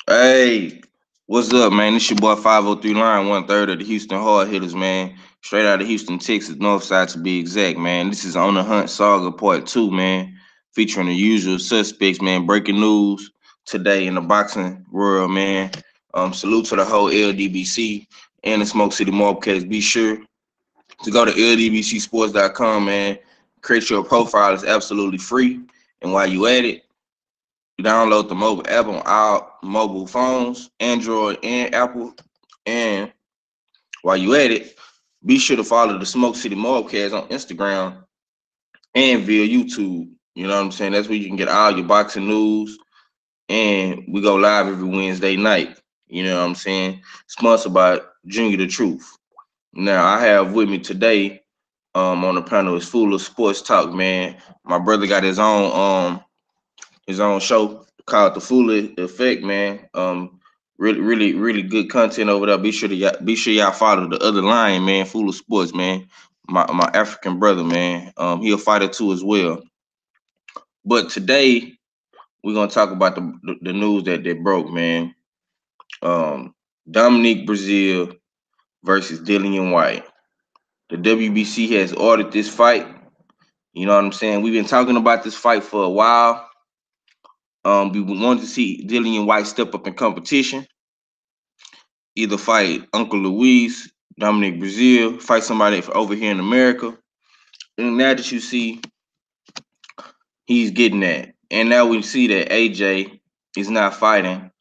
Hey, what's up, man? This your boy 503 Line, 1/3 of the Houston Hard Hitters, man. Straight out of Houston, Texas, North Side to be exact, man. This is On the Hunt Saga Part 2, man. Featuring the usual suspects, man. Breaking news today in the boxing world, man. Salute to the whole LDBC and the Smoke City Mobcats. Be sure to go to ldbcsports.com, man. Create your profile. It's absolutely free. And while you at it, download the mobile app on all mobile phones, Android and Apple. And while you at it, be sure to follow the Smoke City Mobcast on Instagram and via YouTube. You know what I'm saying? That's where you can get all your boxing news. And we go live every Wednesday night. You know what I'm saying? Sponsored by Junior the Truth. Now I have with me today on the panel is full of sports talk, man. My brother got his own show called The Full Effect, man. Really good content over there. Be sure y'all follow the other line, man. Full of Sports, man. My African brother, man. He a fighter too as well. But today we're gonna talk about the news that broke, man. Um, Dominique Brazil versus Dillian White. The WBC has ordered this fight. You know what I'm saying? We've been talking about this fight for a while. We wanted to see Dillian White step up in competition, either fight Uncle Luis, Dominic Brazil, fight somebody over here in America. And now that you see he's getting that. And now we see that AJ is not fighting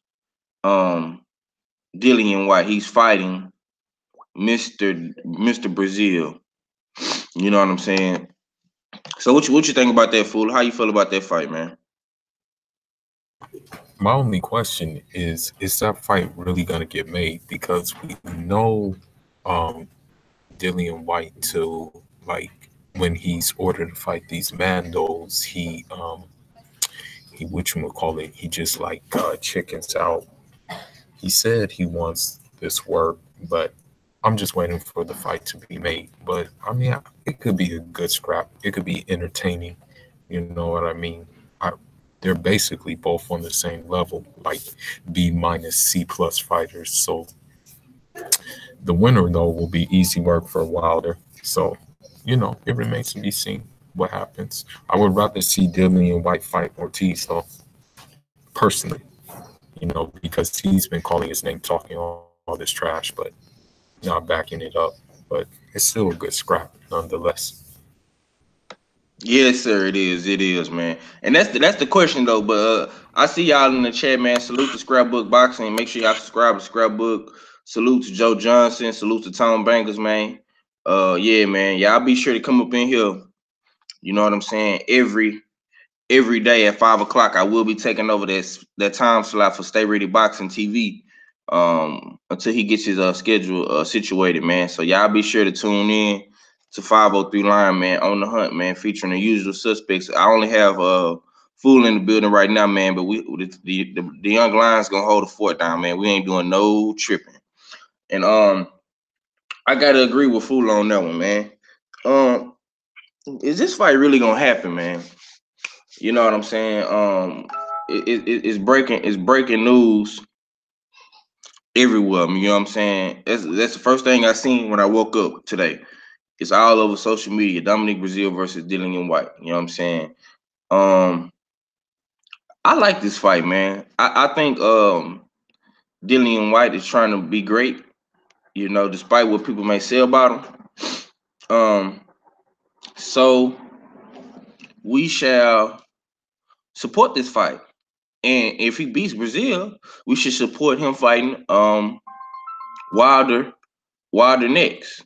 um Dillian White. He's fighting Mr. Brazil. You know what I'm saying? So what you think about that, fool? How you feel about that fight, man? My only question is that fight really gonna get made? Because we know um Dillian White to like when he's ordered to fight these Mandos, he whatchamacallit, he just like chickens out. He said he wants this work, but I'm just waiting for the fight to be made. But I mean, it could be a good scrap. It could be entertaining. You know what I mean? I, they're basically both on the same level, like B minus C plus fighters. So the winner though will be easy work for Wilder. So it remains to be seen what happens. I would rather see Dillian White fight Ortiz though, personally. Because he's been calling his name, talking all this trash, but not backing it up. But it's still a good scrap nonetheless. Yes, sir, it is. It is, man. And that's the question though. But I see y'all in the chat, man. Salute to Scrapbook Boxing. Make sure y'all subscribe to Scrapbook. Salute to Joe Johnson. Salute to Tom Bankers, man. Yeah, man. Y'all be sure to come up in here. You know what I'm saying? Every day at 5 o'clock, I will be taking over that time slot for Stay Ready Boxing TV. Until he gets his schedule situated, man. So y'all be sure to tune in to 503 Line, man, on the hunt, man, featuring the usual suspects. I only have Fool in the building right now, man, but the young lions gonna hold the fort down, man. We ain't doing no tripping. And I gotta agree with Fool on that one, man. Um, is this fight really gonna happen, man? You know what I'm saying? It's breaking news everywhere. You know what I'm saying? That's the first thing I seen when I woke up today. It's all over social media. Dominic Brazil versus Dillian White. You know what I'm saying? Um, I like this fight, man. I think Dillian White is trying to be great. You know, despite what people may say about him. Um, so we shall support this fight. And if he beats Brazil, we should support him fighting Wilder Wilder next.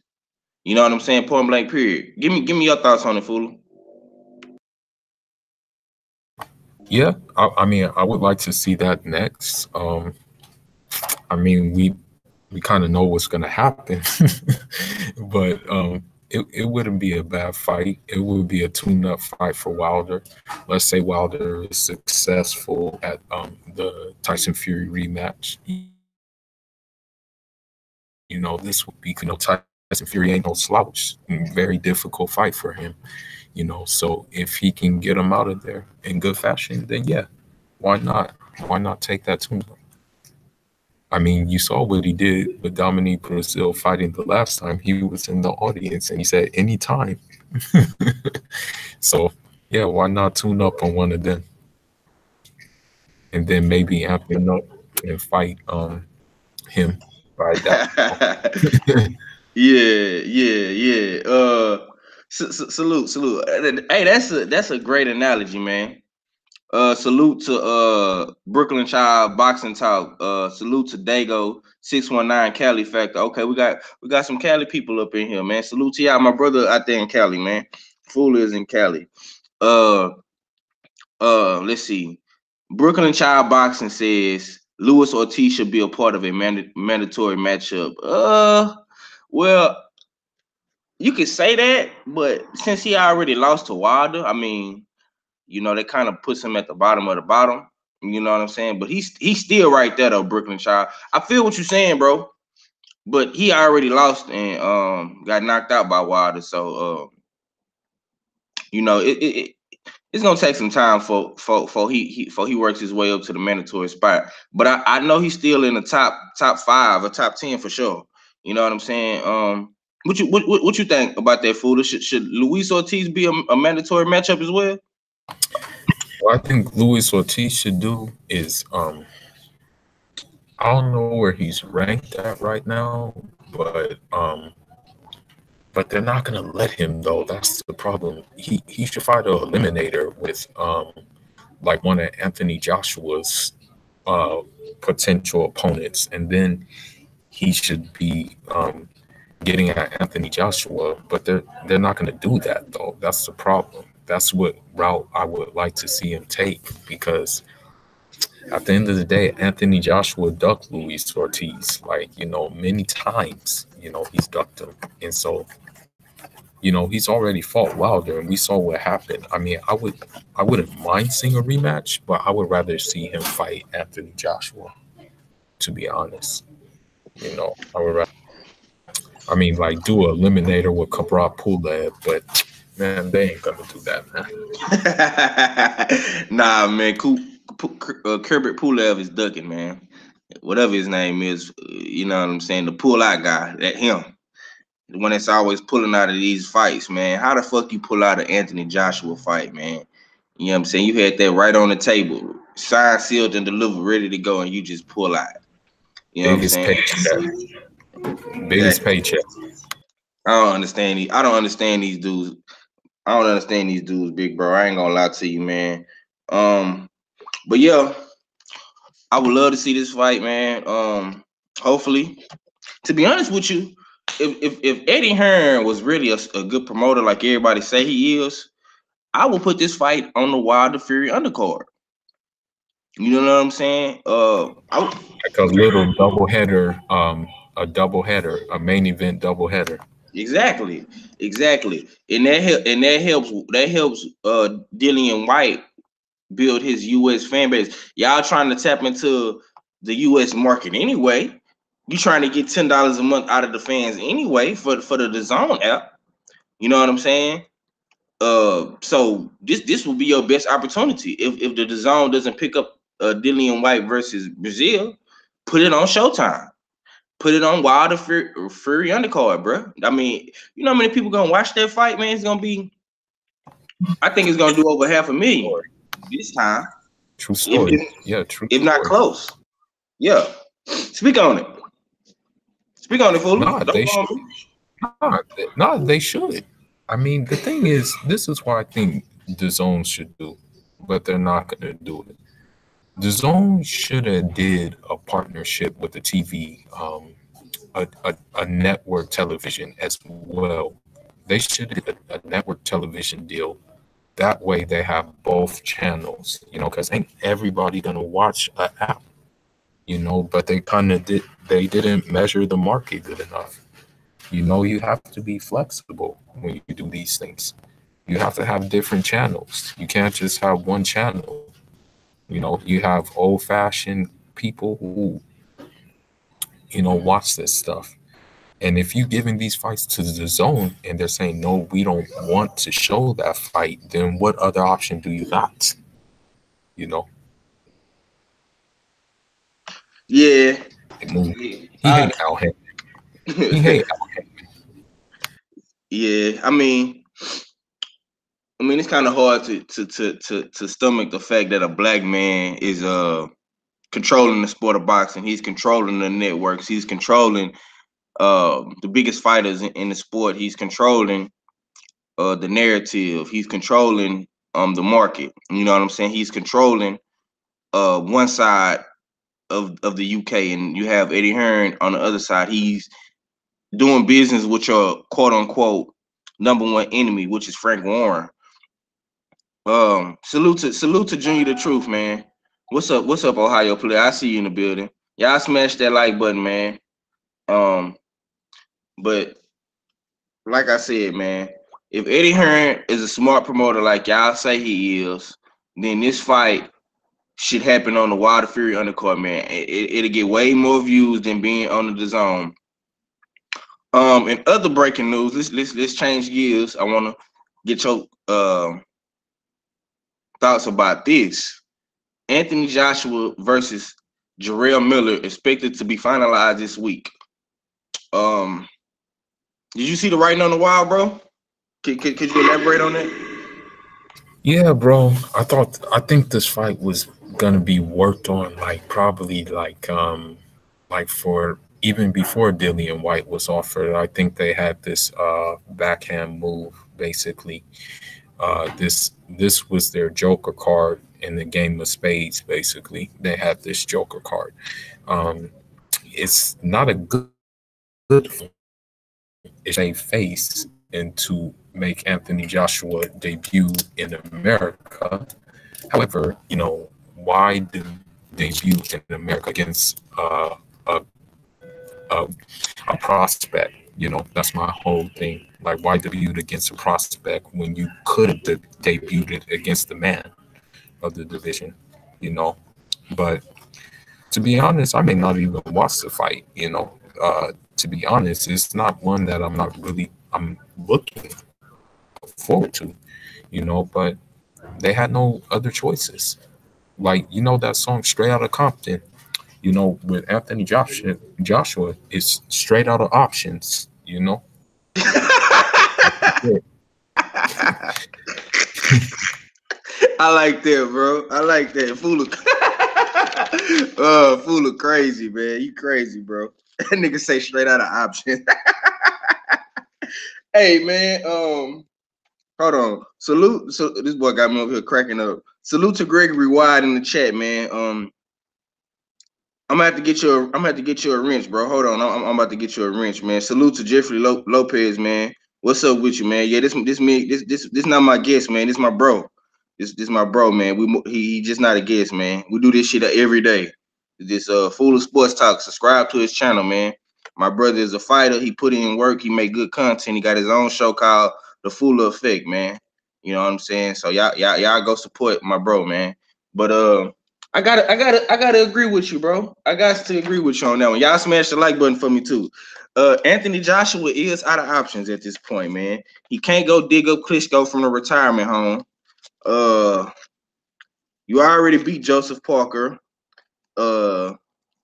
You know what I'm saying? Point blank period. Give me your thoughts on it, fool. Yeah, I mean, I would like to see that next. I mean, we kind of know what's going to happen, but it wouldn't be a bad fight. It would be a tune-up fight for Wilder. Let's say Wilder is successful at the Tyson Fury rematch. This would be, Tyson Fury ain't no slouch. Very difficult fight for him. So if he can get him out of there in good fashion, then yeah, why not? Why not take that tune-up? I mean, you saw what he did with Dominique Brazil fighting the last time. He was in the audience and he said, anytime. So, yeah, why not tune up on one of them? And then maybe Anthony up and fight him by that. yeah. Salute. Hey, that's a great analogy, man. Salute to Brooklyn Child Boxing Talk. Salute to Dago 619 Cali Factor. Okay, we got some Cali people up in here, man. Salute to y'all, my brother out there in Cali, man. Fool is in Cali. Uh let's see. Brooklyn Child Boxing says Luis Ortiz should be a part of a mandatory matchup. Well, you could say that, but since he already lost to Wilder, I mean, that kind of puts him at the bottom of the bottom. You know what I'm saying? But he's still right there though, Brooklyn Child. I feel what you're saying, bro. But he already lost and got knocked out by Wilder. So it's gonna take some time for he works his way up to the mandatory spot. But I know he's still in the top 5 or top 10 for sure. You know what I'm saying? What you think about that, fool? Should Luis Ortiz be a mandatory matchup as well? What I think Luis Ortiz should do is I don't know where he's ranked at right now, but they're not gonna let him though. That's the problem. He should fight an eliminator with like one of Anthony Joshua's uh potential opponents, and then he should be getting at Anthony Joshua. But they're not gonna do that though. That's the problem. That's what route I would like to see him take, because at the end of the day, Anthony Joshua ducked Luis Ortiz, like, many times. He's ducked him. And so, he's already fought Wilder, and we saw what happened. I mean, I wouldn't mind seeing a rematch, but I would rather see him fight Anthony Joshua, to be honest. I would rather, I mean, like, do a eliminator with Kabrat Pulev, but man, they ain't gonna do that, man. Nah, man. Kerbert Pulev is ducking, man. Whatever his name is, you know what I'm saying? The pull out guy, that him. The one that's always pulling out of these fights, man. How the fuck you pull out an Anthony Joshua fight, man? You know what I'm saying? You had that right on the table, signed, sealed, and delivered, ready to go, and you just pull out. You know what I'm Biggest saying? paycheck. Biggest Exactly. paycheck. I don't understand these. I don't understand these dudes. I don't understand these dudes, big bro. I ain't gonna lie to you, man. But yeah, I would love to see this fight, man. Hopefully, to be honest with you, if Eddie Hearn was really a good promoter like everybody say he is, I would put this fight on the Wilder Fury undercard. You know what I'm saying? Like a little double header, a main event double header. exactly, and that helps Dillian White build his U.S. fan base. Y'all trying to tap into the U.S. market anyway. You trying to get $10 a month out of the fans anyway for the DAZN app. You know what I'm saying? So this will be your best opportunity. If the DAZN doesn't pick up Dillian White versus Brazil, put it on Showtime. Put it on Wilder Fury undercard, bro. I mean, you know how many people gonna watch that fight, man? It's gonna be. I think it's gonna do over 500,000 this time. True If, story. if, Yeah, true if not story. close. Yeah. Speak on it. Speak on it, fool. Nah, Don't they go on should. me. Nah, they should. I mean, the thing is, this is what I think the zone should do, but they're not gonna do it. The zone should have did a partnership with the TV, a network television as well. They should have did a network television deal. That way, they have both channels. Because ain't everybody gonna watch an app. But they kind of did. They didn't measure the market good enough. You have to be flexible when you do these things. You have to have different channels. You can't just have one channel. You have old fashioned people who, watch this stuff. And if you're giving these fights to the zone and they're saying, no, we don't want to show that fight, then what other option do you got? You know? Yeah. move. He I, hate Al Haymon. He hate Al. yeah, I mean, it's kind of hard to stomach the fact that a black man is controlling the sport of boxing. He's controlling the networks. He's controlling the biggest fighters in the sport. He's controlling the narrative. He's controlling the market. You know what I'm saying? He's controlling one side of the UK, and you have Eddie Hearn on the other side. He's doing business with your quote unquote number one enemy, which is Frank Warren. Salute to Junior the Truth, man. What's up, Ohio player? I see you in the building. Y'all smash that like button, man. Um, but like I said, man, if Eddie Hearn is a smart promoter like y'all say he is, then this fight should happen on the Wilder Fury undercard, man. It'll get way more views than being on the zone. In other breaking news, let's change gears. I want to get your thoughts about this. Anthony Joshua versus Jarrell Miller expected to be finalized this week. Um, did you see the writing on the wall, bro? Could you elaborate on that? Yeah, bro. I think this fight was gonna be worked on like probably like for even before Dillian White was offered. I think they had this backhand move basically. This was their joker card in the game of spades basically. They had this joker card. Um it's not a good it's to save face and to make Anthony Joshua debut in America. However, why debut in America against a, a a prospect? That's my whole thing. Like, why debut against a prospect when you could have debuted it against the man of the division? You know, but to be honest, I may not even watch the fight. To be honest, it's not one that I'm looking forward to. But they had no other choices. Like, that song "Straight Outta Compton." With Anthony Joshua, it's straight out of options. Yeah. I like that, bro. I like that. Fool of crazy, man. You crazy, bro. That nigga say straight out of option. Hey, man. Hold on. Salute. So this boy got me over here cracking up. Salute to Gregory Wide in the chat, man. I'm gonna have to get you. I'm gonna have to get you a wrench, bro. Hold on. I'm about to get you a wrench, man. Salute to Jeffrey Lopez, man. What's up with you, man? Yeah, this not my guest, man. This my bro. This my bro, man. He just not a guest, man. We do this shit every day. This Fool of Sports Talk. Subscribe to his channel, man. My brother is a fighter. He put in work. He make good content. He got his own show called The Fool of Effect, man. You know what I'm saying? So y'all go support my bro, man. But I gotta agree with you, bro. I got to agree with you on that one. Y'all smash the like button for me too. Anthony Joshua is out of options at this point, man. He can't go dig up Klitschko from the retirement home. Uh, you already beat Joseph Parker. Uh,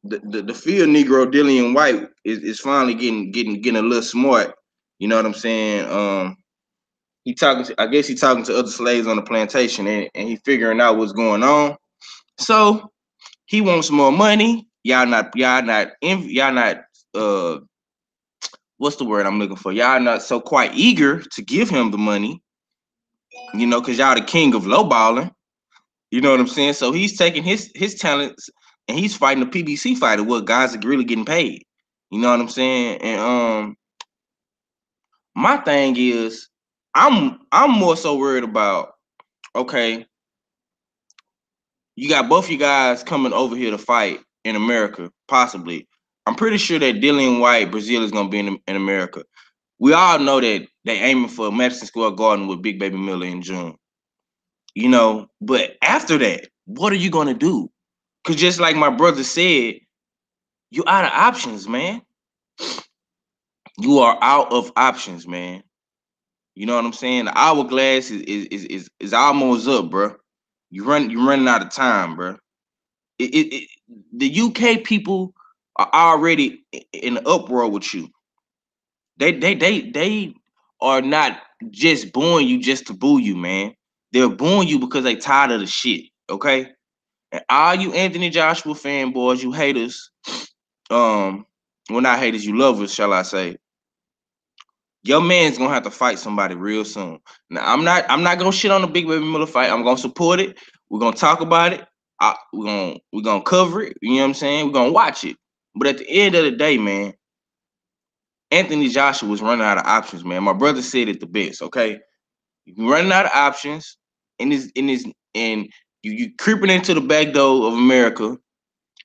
the field Negro Dillian White is finally getting a little smart. You know what I'm saying? I guess he talking to other slaves on the plantation, and he figuring out what's going on. So he wants more money. Y'all not what's the word I'm looking for? Y'all not so quite eager to give him the money, because y'all the king of lowballing. You know what I'm saying? So he's taking his talents and he's fighting a PBC fighter. What guys are really getting paid? You know what I'm saying? And my thing is, I'm more so worried about, okay, you got both you guys coming over here to fight in America, possibly. I'm pretty sure that Dillian White, Brazil, is gonna be in America. We all know that they aiming for Madison Square Garden with Big Baby Miller in June. But after that, what are you gonna do? Cause just like my brother said, you out of options, man. You are out of options, man. You know what I'm saying? The hourglass is almost up, bro. You're running out of time, bro. The UK people are already in the uproar with you. They are not just booing you just to boo you, man. They're booing you because they tired of the shit. Okay, and all you Anthony Joshua fanboys, you haters, well not haters, you lovers, shall I say? Your man's gonna have to fight somebody real soon. Now I'm not gonna shit on the Big Baby Miller fight. I'm gonna support it. We're gonna talk about it. We're gonna cover it. You know what I'm saying? We're gonna watch it. But at the end of the day, man, Anthony Joshua was running out of options, man. My brother said it the best. Okay, you running out of options, and you creeping into the back door of America.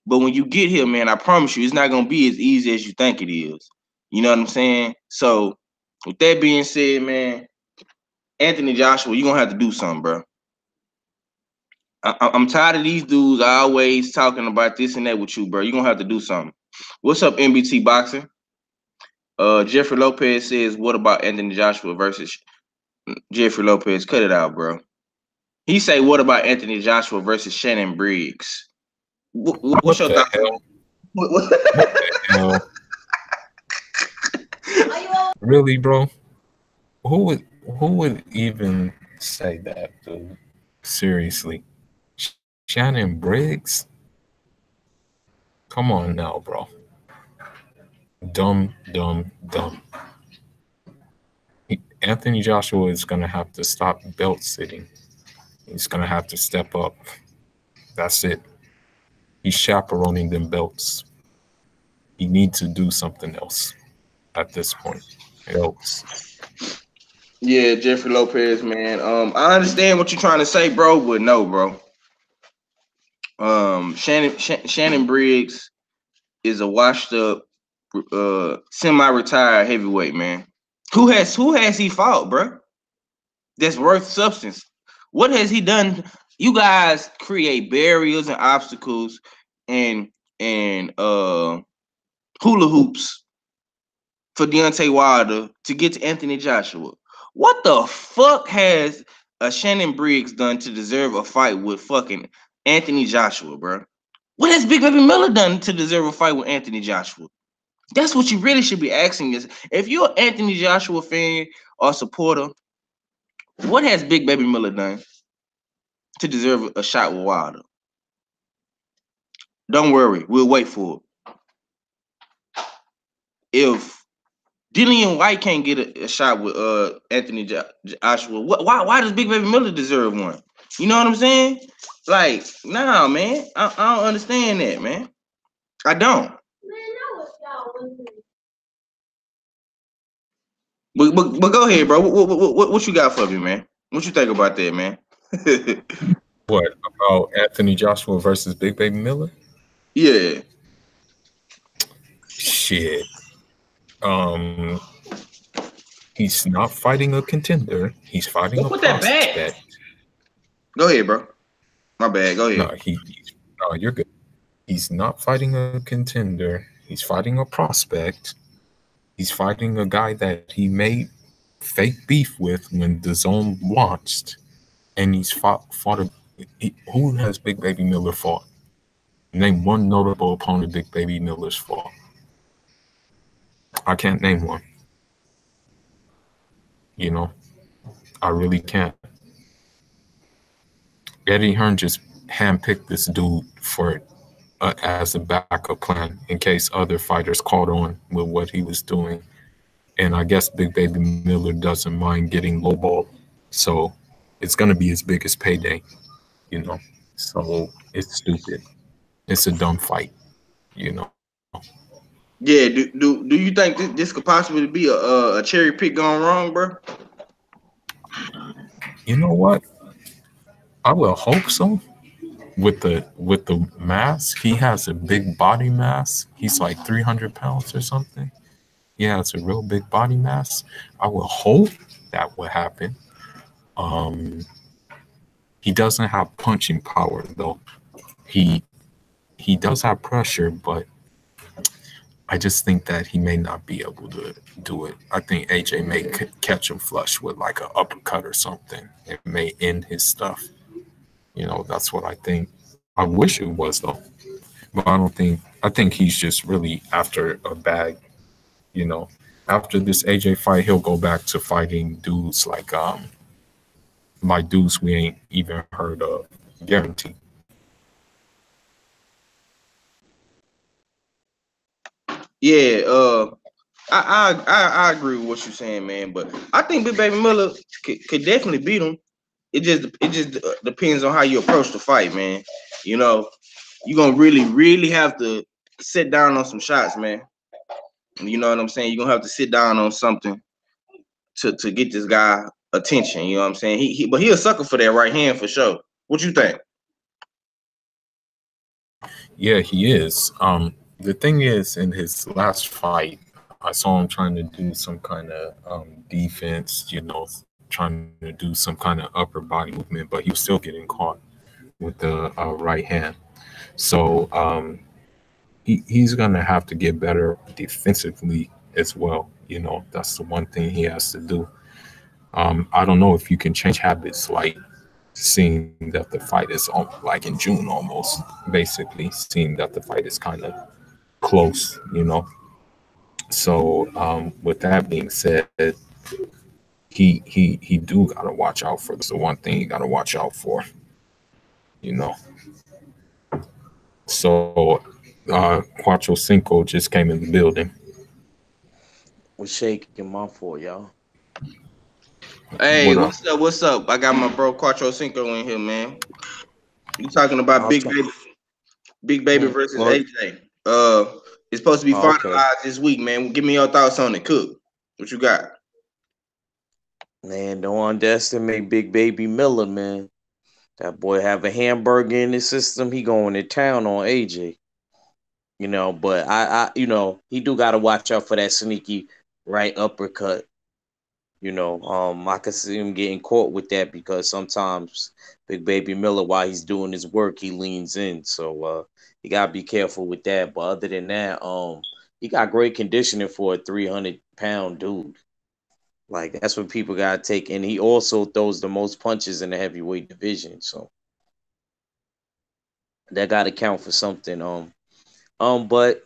But when you get here, man, I promise you, it's not gonna be as easy as you think it is. You know what I'm saying? So, with that being said, man, Anthony Joshua, you're gonna have to do something, bro. I'm tired of these dudes always talking about this and that with you, bro. You're gonna have to do something. What's up, NBT Boxing? Jeffrey Lopez says, what about Anthony Joshua versus Jeffrey Lopez? Cut it out, bro. He say, what about Anthony Joshua versus Shannon Briggs? What's What your the thoughts? hell? What the hell? Really, bro? Who would even say that, dude? Seriously. Shannon Briggs? Come on now, bro. Dumb, dumb, dumb. Anthony Joshua is going to have to stop belt sitting. He's going to have to step up. That's it. He's chaperoning them belts. He needs to do something else at this point. Else. Yeah, Jeffrey Lopez, man. I understand what you're trying to say, bro, but no, bro. Shannon Briggs is a washed up, semi-retired heavyweight, man. Who has he fought, bro? That's worth substance. What has he done? You guys create barriers and obstacles and hula hoops for Deontay Wilder to get to Anthony Joshua. What the fuck has a Shannon Briggs done to deserve a fight with fucking Anthony Joshua, bro? What has Big Baby Miller done to deserve a fight with Anthony Joshua? That's what you really should be asking is if you're an Anthony Joshua fan or supporter, what has Big Baby Miller done to deserve a shot with Wilder? Don't worry, we'll wait for it. If Dillian White can't get a shot with Anthony Joshua, why does Big Baby Miller deserve one? You know what I'm saying? Like, nah, man. I don't understand that, man. I don't. But go ahead, bro. What you got for me, man? What you think about that, man? What about Anthony Joshua versus Big Baby Miller? Yeah. Shit. He's not fighting a contender. He's fighting a Put that back. prospect. Go ahead, bro. My bad. Go ahead. No, you're good. He's not fighting a contender. He's fighting a prospect. He's fighting a guy that he made fake beef with when the zone launched, and he's fought who has Big Baby Miller fought? Name one notable opponent Big Baby Miller's fought. I can't name one. You know, I really can't. Eddie Hearn just handpicked this dude for as a backup plan in case other fighters caught on with what he was doing. And I guess Big Baby Miller doesn't mind getting lowballed. So it's going to be his biggest payday, you know. So it's stupid. It's a dumb fight, you know. Yeah, do you think this could possibly be a cherry pick gone wrong, bro? You know what? I will hope so. With the mass, he has a big body mass. He's like 300 pounds or something. Yeah, it's a real big body mass. I will hope that will happen. He doesn't have punching power though. He does have pressure, but I just think that he may not be able to do it. I think AJ may catch him flush with like an uppercut or something. It may end his stuff. You know, that's what I think. I wish it was though. But I don't think I think he's just really after a bag, you know. After this AJ fight, he'll go back to fighting dudes like dudes we ain't even heard of, guaranteed. Yeah, I agree with what you're saying, man. But I think Big Baby Miller could definitely beat him. It just depends on how you approach the fight, man. You know, you're gonna really have to sit down on some shots, man. You know what I'm saying? You're gonna have to sit down on something to get this guy attention. You know what I'm saying? But he a sucker for that right hand for sure. What you think? Yeah, he is. The thing is, in his last fight, I saw him trying to do some kind of defense, trying to do some kind of upper body movement, but he was still getting caught with the right hand. So he's gonna have to get better defensively as well. That's the one thing he has to do. I don't know if you can change habits like seeing that the fight is like in June almost, basically seeing that the fight is kind of close. So with that being said, he do gotta watch out for. That's the one thing he gotta watch out for. You know. So Quattro Cinco just came in the building. Was shaking my fault, y'all. Hey, What up? what's up? What's up? I got my bro Quattro Cinco in here, man. You talking I about was trying. Big Baby versus Well, AJ? It's supposed to be okay. finalized this week, man. Give me your thoughts on it. Cook, what you got? Man, don't underestimate Big Baby Miller, man. That boy have a hamburger in his system. He going to town on AJ. But he do gotta watch out for that sneaky right uppercut. I could see him getting caught with that because sometimes Big Baby Miller, while he's doing his work, he leans in. So you gotta be careful with that. But other than that, he got great conditioning for a 300-pound dude. Like that's what people gotta take. And he also throws the most punches in the heavyweight division. So that gotta count for something. But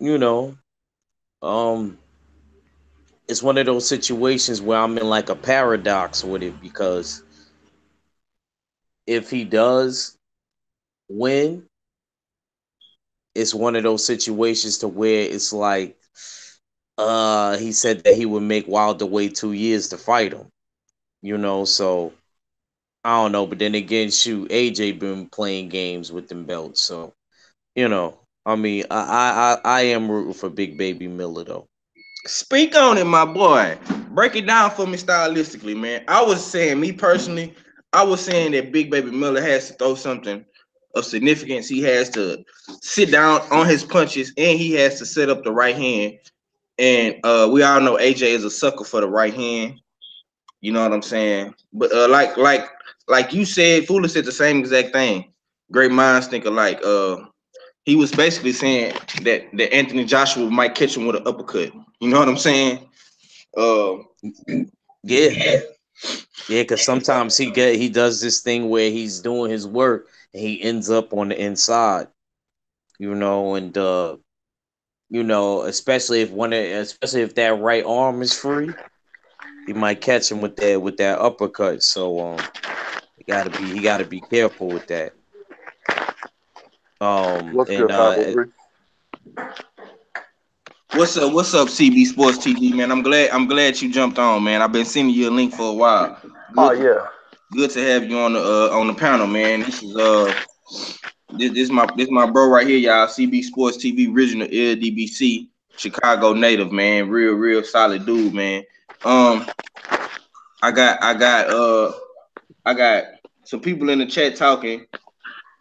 um it's one of those situations where I'm in like a paradox with it because if he does win, it's one of those situations to where it's like he said that he would make Wilder wait 2 years to fight him. So I don't know, but then again, shoot, AJ been playing games with them belts, so you know, I mean, I am rooting for Big Baby Miller though. Speak on it, my boy. Break it down for me stylistically, man. I was saying, me personally, I was saying that Big Baby Miller has to throw something of significance. He has to sit down on his punches, and he has to set up the right hand. And we all know AJ is a sucker for the right hand. You know what I'm saying? But like you said, Fuller said the same exact thing. Great minds think alike. He was basically saying that Anthony Joshua might catch him with an uppercut. You know what I'm saying? Uh, Yeah, yeah, because sometimes he does this thing where he's doing his work and he ends up on the inside, and especially if that right arm is free, he might catch him with that uppercut. So he gotta be careful with that. What's And good, 503? what's up, CB Sports TV, man? I'm glad you jumped on, man. I've been sending you a link for a while. Oh, Good to yeah. good to have you on the panel, man. This my bro right here, y'all. CB Sports TV, original LDBC, Chicago native, man. Real solid dude, man. Um, I got some people in the chat talking.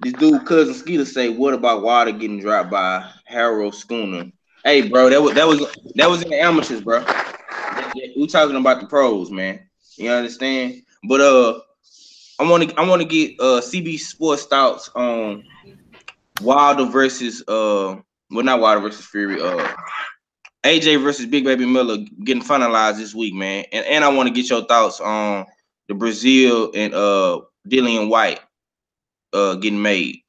This dude, cousin Skeeter, say, "What about water getting dropped by Harold Schooner?" Hey, bro, that was in the amateurs, bro. We talking about the pros, man. You understand? But I want to get CB Sports thoughts on Wilder versus well, not Wilder versus Fury. AJ versus Big Baby Miller getting finalized this week, man. And I want to get your thoughts on the Brazil and Dillian White getting made.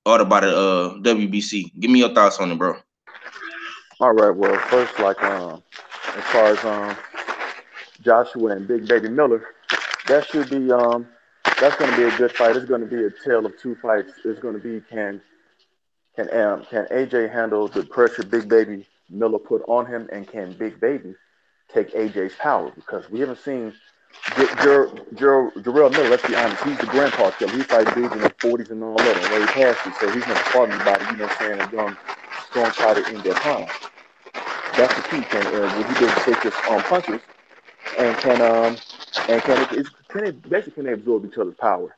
ordered by the WBC. Give me your thoughts on it, bro. All right. Well, first, like as far as Joshua and Big Baby Miller, that should be that's going to be a good fight. It's going to be a tale of two fights. It's going to be can AJ handle the pressure Big Baby Miller put on him, and can Big Baby take AJ's power? Because we haven't seen Jarrell Miller. Let's be honest, he's the grandpa killer. He fights dudes in their 40s and all that, and way past it. So he's never fought anybody, you know, what I'm saying, a young, strong fighter in their prime. That's the key. Can will he be able to take his punches, and basically can they absorb each other's power?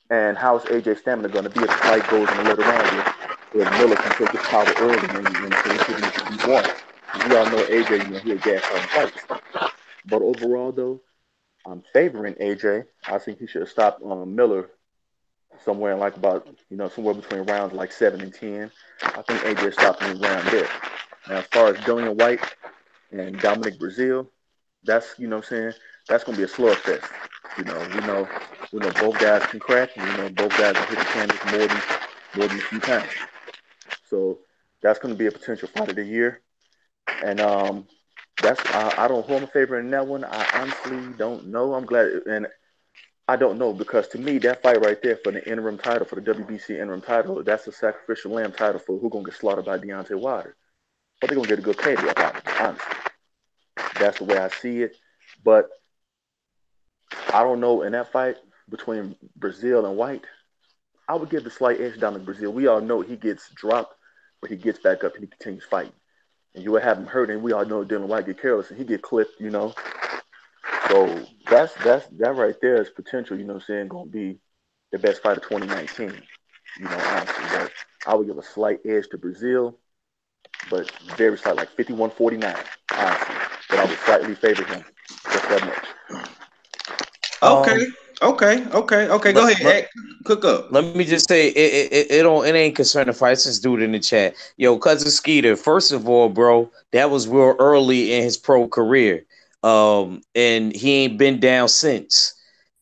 And how is AJ stamina going to be if the fight goes in the later round? If Miller can take his power early and finish it in he won. We all know AJ, you know, he'll gas out in fights. But overall, though, I'm favoring AJ. I think he should have stopped Miller somewhere in like about, you know, somewhere between rounds like 7 and 10. I think AJ stopped him around there. Now, as far as Dillian White and Dominic Brazil, that's, you know what I'm saying, that's gonna be a slugfest. You know, we know both guys can crack, and we know both guys can hit the canvas more than a few times. So that's gonna be a potential fight of the year. And that's I don't hold my favorite in that one. I honestly don't know. I'm glad, and I don't know because to me that fight right there for the interim title, for the WBC interim title, that's a sacrificial lamb title for who gonna get slaughtered by Deontay Wilder. But they're gonna get a good payday out of it, honestly. That's the way I see it. But I don't know in that fight between Brazil and White, I would give the slight edge down to Brazil. We all know he gets dropped, but he gets back up and he continues fighting. And you would have him hurt, and we all know Dylan White get careless and he get clipped, you know. So that right there is potential, you know what I'm saying, gonna be the best fight of 2019. You know, honestly. But I would give a slight edge to Brazil, but very slight, like 51-49, honestly. But I would slightly favor him just that much. Okay, Um, okay. Go let, ahead, let, Act. Cook up. let me just say it ain't concerning fights. Just do it in the chat. Yo, cousin Skeeter. First of all, bro, that was real early in his pro career. And he ain't been down since.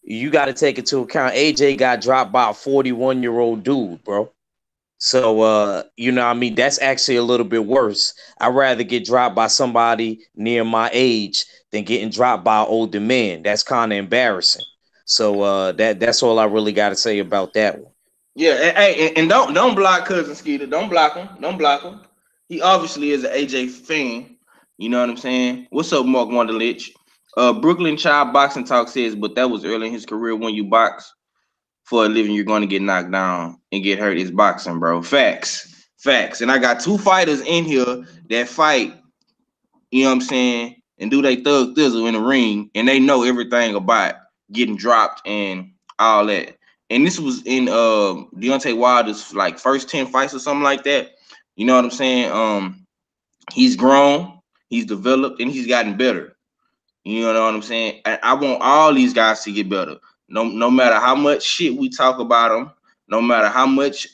You got to take into account AJ got dropped by a 41-year-old dude, bro. So you know what I mean, that's actually a little bit worse. I'd rather get dropped by somebody near my age than getting dropped by an older man. That's kind of embarrassing. So that's all I really got to say about that one. Yeah, and don't block cousin Skeeter. Don't block him. Don't block him. He obviously is an AJ fan. You know what I'm saying? What's up, Mark Wonderlich? Brooklyn Child Boxing Talk says, but that was early in his career. When you box for a living, you're going to get knocked down and get hurt. It's boxing, bro. Facts. And I got two fighters in here that fight, you know what I'm saying, and do they thug thizzle in the ring, and they know everything about getting dropped and all that. And this was in Deontay Wilder's like first 10 fights or something like that. You know what I'm saying? He's grown, he's developed, and he's gotten better. You know what I'm saying? I want all these guys to get better. No matter how much shit we talk about them, no matter how much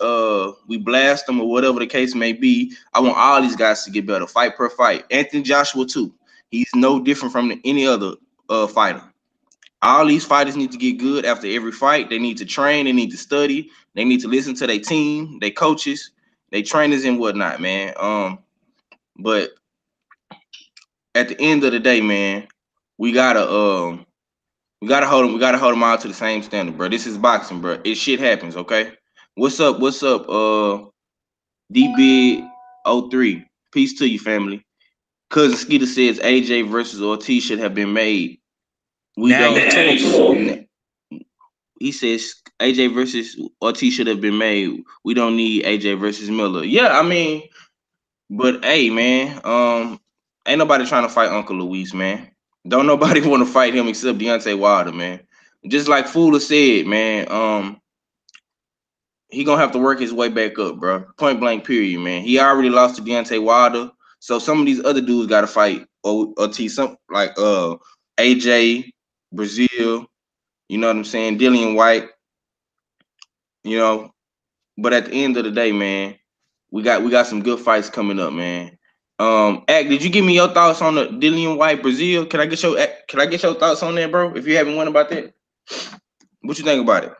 we blast them or whatever the case may be, I want all these guys to get better, fight per fight. Anthony Joshua too. He's no different from any other fighter. All these fighters need to get good after every fight. They need to train. They need to study. They need to listen to their team, their coaches, their trainers, and whatnot, man. But at the end of the day, man, we gotta hold them. We gotta hold them all to the same standard, bro. This is boxing, bro. It shit happens, okay? What's up? What's up? D Big 03. Peace to you, family. Cousin Skeeter says AJ versus Ortiz should have been made. We Now don't. you talking. He says AJ versus Ortiz should have been made. We don't need AJ versus Miller. Yeah, I mean, but hey, man, ain't nobody trying to fight Uncle Luis, man. Don't nobody want to fight him except Deontay Wilder, man. Just like Fuller said, man, he gonna have to work his way back up, bro. Point blank, period, man. He already lost to Deontay Wilder, so some of these other dudes got to fight Ortiz, some like AJ, Brazil. You know what I'm saying? Dillian White. You know, but at the end of the day, man, we got some good fights coming up, man. Act, did you give me your thoughts on the Dillian White Brazil? Can I get your thoughts on that, bro? If you haven't won about that, what you think about it,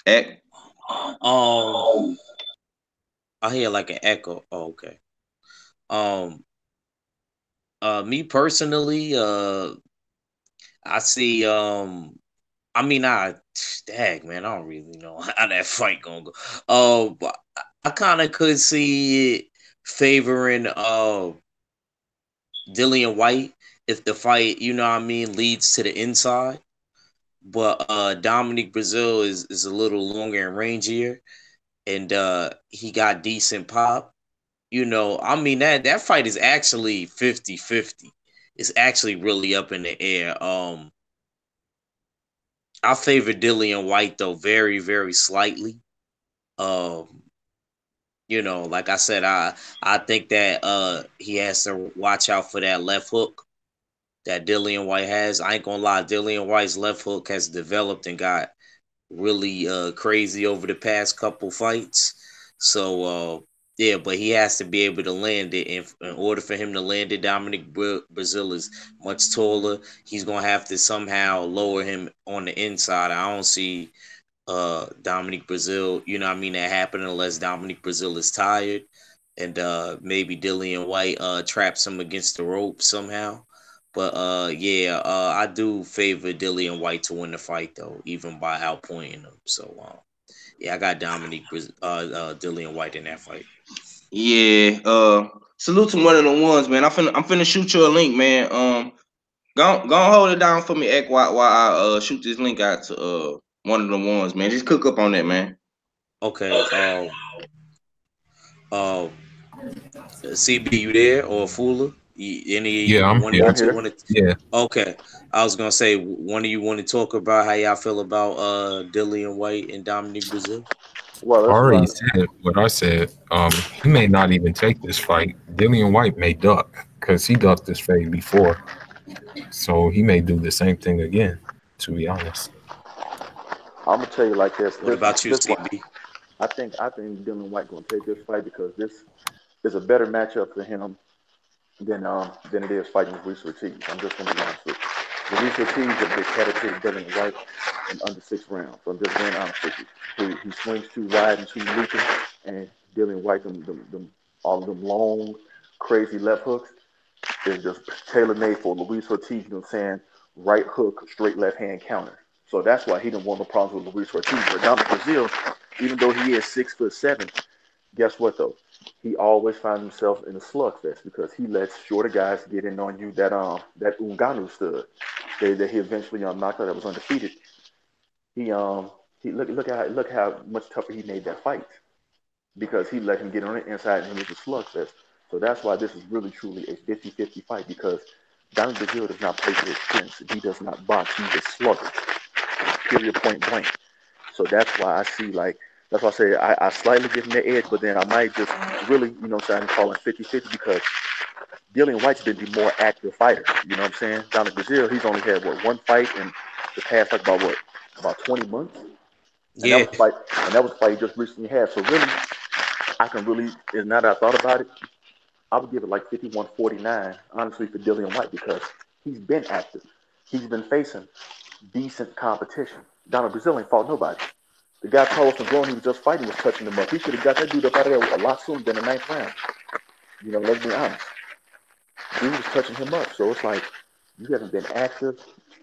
Act? Um, I hear like an echo. Oh, okay. Um, Me personally, I see. I mean, dang man, I don't really know how that fight gonna go. But I kind of could see it favoring Dillian White if the fight, you know what I mean, leads to the inside. But Dominic Brazil is a little longer and rangier, and he got decent pop. You know, I mean that fight is actually 50-50. It's actually really up in the air. I favor Dillian White though very, very slightly. Um, like I said, I think that he has to watch out for that left hook that Dillian White has. I ain't gonna lie, Dillian White's left hook has developed and got really crazy over the past couple fights. So yeah, but he has to be able to land it. In order for him to land it, Brazil is much taller. He's gonna have to somehow lower him on the inside. I don't see Dominic Brazil, you know what I mean, that happening unless Dominic Brazil is tired. And maybe Dillian White traps him against the rope somehow. But yeah, I do favor Dillian White to win the fight though, even by outpointing him. So yeah, I got Dillian White in that fight. Yeah. Salute to one of the ones, man. I'm finna shoot you a link, man. Go hold it down for me, Ek, while I shoot this link out to one of the ones, man. Just cook up on that, man. Okay. Uh, CB, you there or Fuller? Any Yeah, I'm one of Yeah, here. you I'm two here. want to? Yeah, Okay, I was gonna say one of you want to talk about how y'all feel about Dillian White and Dominic Brazil. Well, I let's already run. said what I said. He may not even take this fight. Dillian White may duck because he ducked this fight before, so he may do the same thing again. To be honest, I'm gonna tell you like this. What about you, This one. CB? I think Dylan White gonna take this fight because this is a better matchup for him than it is fighting Luis Ortiz. I'm just gonna be honest with you. Luis Ortiz is a big dedicated Dylan White in under 6 rounds. So I'm just being honest with you. He swings too wide and too looping, and Dylan White them all of them long, crazy left hooks is just tailor made for Luis Ortiz. You know what I'm saying? Right hook, straight left hand counter. So that's why he didn't want no problems with Luis Ortiz. But down in Brazil, even though he is 6'7", guess what though? He always finds himself in a slugfest because he lets shorter guys get in on you. That Unganu stood that he eventually knocked out that was undefeated. He he look how much tougher he made that fight because he let him get on the inside and it was a slugfest. So that's why this is really truly a 50-50 fight because Donald Brazil does not play for his strengths. He does not box. He's a slugger. Period. Point blank. So that's why I see like that's why I say I slightly give him the edge, but then I might just really, I'm call it 50-50 because Dillian White's been the more active fighter. You know what I'm saying? Dominic Brazil, he's only had one fight in the past like about 20 months, and that Yeah, was a fight, and that was a fight he just recently had. So really, I can really, now that I thought about it, I would give it like 51-49, honestly, for Dillian White because he's been active. He's been facing decent competition. Donald Brazil ain't fought nobody. The guy Carlos Negron he was just fighting was touching him up. He should have got that dude up out of there a lot sooner than the ninth round. Let's be honest. Dude was touching him up. So it's like you haven't been active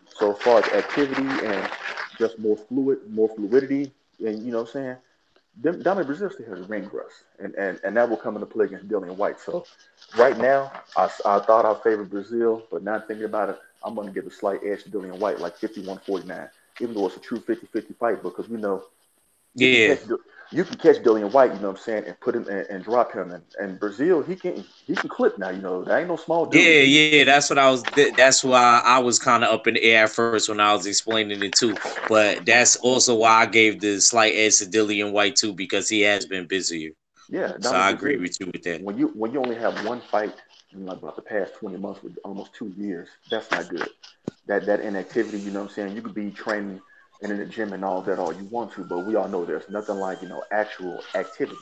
so far as activity and just more fluidity. And you know what I'm saying? Dominic Brazil still has a ring rust, and that will come into play against Dillian White. So right now, I thought I favored Brazil, but now thinking about it, I'm going to give a slight edge to Dillian White, like 51-49, even though it's a true 50-50 fight, because we know you can yeah. catch you can catch Dillian White, you know what I'm saying, and put him and drop him, and Brazil he can clip now, that ain't no small dude. Yeah, yeah, that's what I was. That's why I was kind of up in the air at first when I was explaining it too. But that's also why I gave the slight edge to Dillian White too because he has been busier. Yeah, So Dominic I agree Brazil. with you with that. When you only have one fight in like about the past 20 months with almost 2 years, that's not good. That inactivity, you know what I'm saying? You could be training and in the gym and all that all you want to, but we all know there's nothing like actual activity.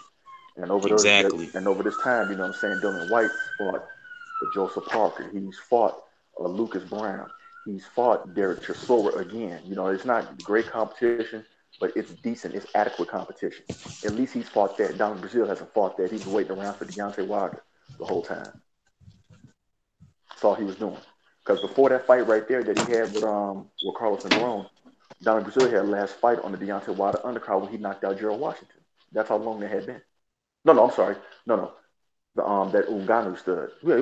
And Exactly. over this time, you know what I'm saying? Dylan White's fought Joseph Parker. He's fought Lucas Brown. He's fought Derek Chisora again. It's not great competition, but it's decent. It's adequate competition. At least he's fought that. Down Brazil hasn't fought that. He's waiting around for Deontay Wilder the whole time. That's all he was doing. Because before that fight right there that he had with Carlos Negron, Donald Brazil had last fight on the Deontay Wilder undercard when he knocked out Gerald Washington. That's how long that had been. No, no, I'm sorry. No, no. The that Ngannou stud. Yeah,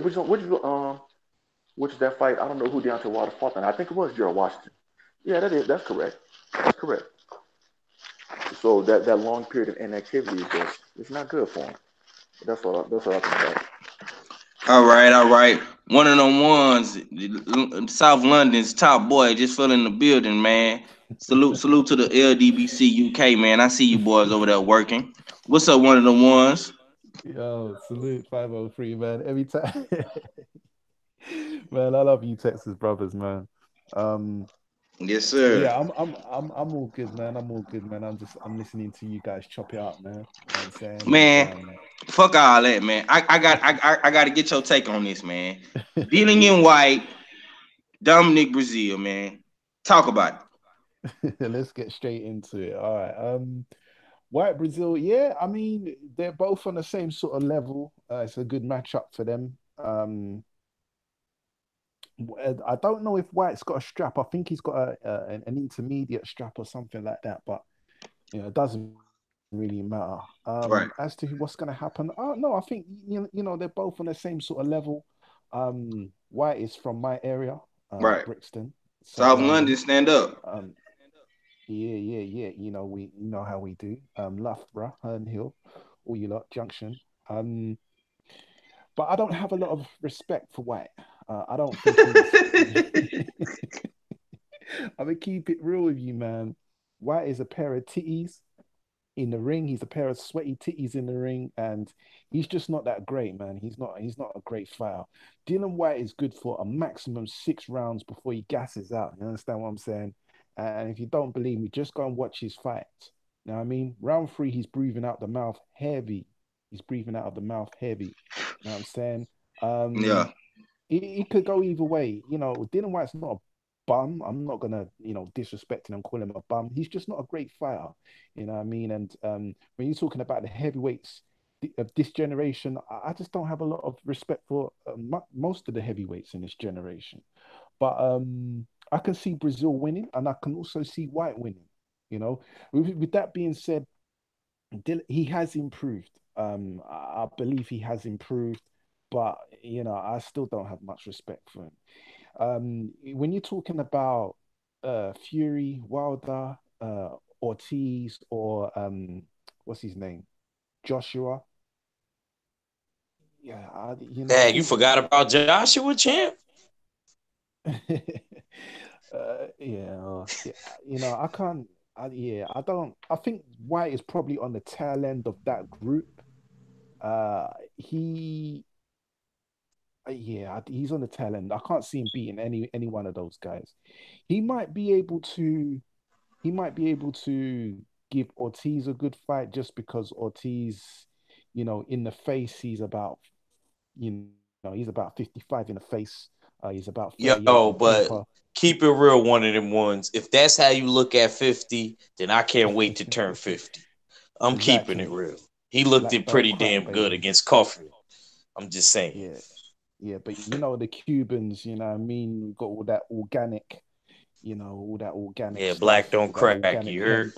which is that fight? I don't know who Deontay Wilder fought on. I think it was Gerald Washington. Yeah, that's correct. That's correct. So that long period of inactivity is just it's not good for him. That's all I can say. All right, all right. One of them ones, South London's top boy, just fell in the building, man. Salute to the LDBC UK, man. I see you boys over there working. What's up, one of the ones? Yo, salute 503, man. Every time, man, I love you, Texas brothers, man. Um, Yes, sir. yeah, I'm all good, man. I'm all good, man. I'm listening to you guys chop it up, man. You know what I'm saying? And Man, fuck all that, man. I got to get your take on this, man. Dealing in white, Dominic Brazil, man. Talk about it. let's get straight into it. All right. White Brazil, yeah. I mean, they're both on the same sort of level. It's a good matchup for them. I don't know if White's got a strap. I think he's got an intermediate strap or something like that. But it doesn't really matter. As to Right, what's going to happen, no, I think they're both on the same sort of level. White is from my area, right. Brixton, South South London, London. stand up. Yeah, yeah, yeah. You know how we do. Loughborough, Herne Hill, all you lot, Junction. Um, but I don't have a lot of respect for White. I don't think he's. I'm gonna keep it real with you, man. White is a pair of titties in the ring. He's a pair of sweaty titties in the ring, and he's just not that great, man. He's not a great fighter. Dylan White is good for a maximum 6 rounds before he gasses out. You understand what I'm saying? And if you don't believe me, just go and watch his fights. You know what I mean? Round 3, he's breathing out the mouth heavy. He's breathing out of the mouth heavy. You know what I'm saying? Yeah. It could go either way. Dylan White's not a bum. I'm not gonna, disrespect him and call him a bum. He's just not a great fighter. You know what I mean? And when you're talking about the heavyweights of this generation, I just don't have a lot of respect for most of the heavyweights in this generation. But I can see Brazil winning, and I can also see White winning. With that being said, he has improved. I believe he has improved, but I still don't have much respect for him. When you're talking about Fury, Wilder, Ortiz, or what's his name, Joshua, yeah, Dang, you forgot about Joshua, champ? yeah, I can't. I don't. I think White is probably on the tail end of that group. He, he's on the tail end. I can't see him beating any one of those guys. He might be able to. He might be able to give Ortiz a good fight just because Ortiz, in the face, he's about 55 in the face. He's about 38 on Yo, but paper. keep it real, one of them ones. If that's how you look at 50, then I can't wait to turn 50. I'm keeping it Exactly. real. He looked Black it belt pretty crown, damn good baby. against Coffee. I'm just saying. Yeah. Yeah, but the Cubans, what I mean, we've got all that organic Yeah, black stuff, don't all that crack. You organic heard? hemp.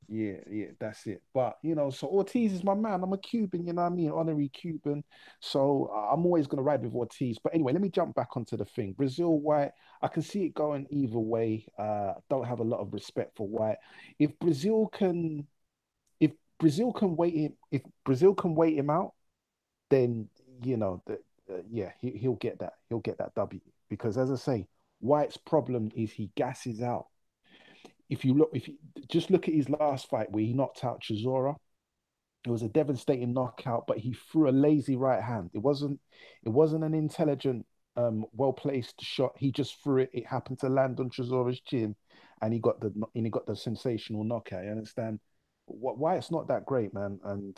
Yeah, yeah, that's it. But so Ortiz is my man. I'm a Cuban, what I mean, honorary Cuban. So I'm always gonna ride with Ortiz. But anyway, let me jump back onto the thing. Brazil White, I can see it going either way. Don't have a lot of respect for White. If Brazil can, if Brazil can wait him, if Brazil can wait him out, then yeah, he'll get that. He'll get that W because, as I say, White's problem is he gasses out. If you just look at his last fight where he knocked out Chisora, it was a devastating knockout, but he threw a lazy right hand. It wasn't an intelligent, well placed shot. He just threw it. It happened to land on Chisora's chin, and he got the sensational knockout. You understand? Why it's not that great, man, and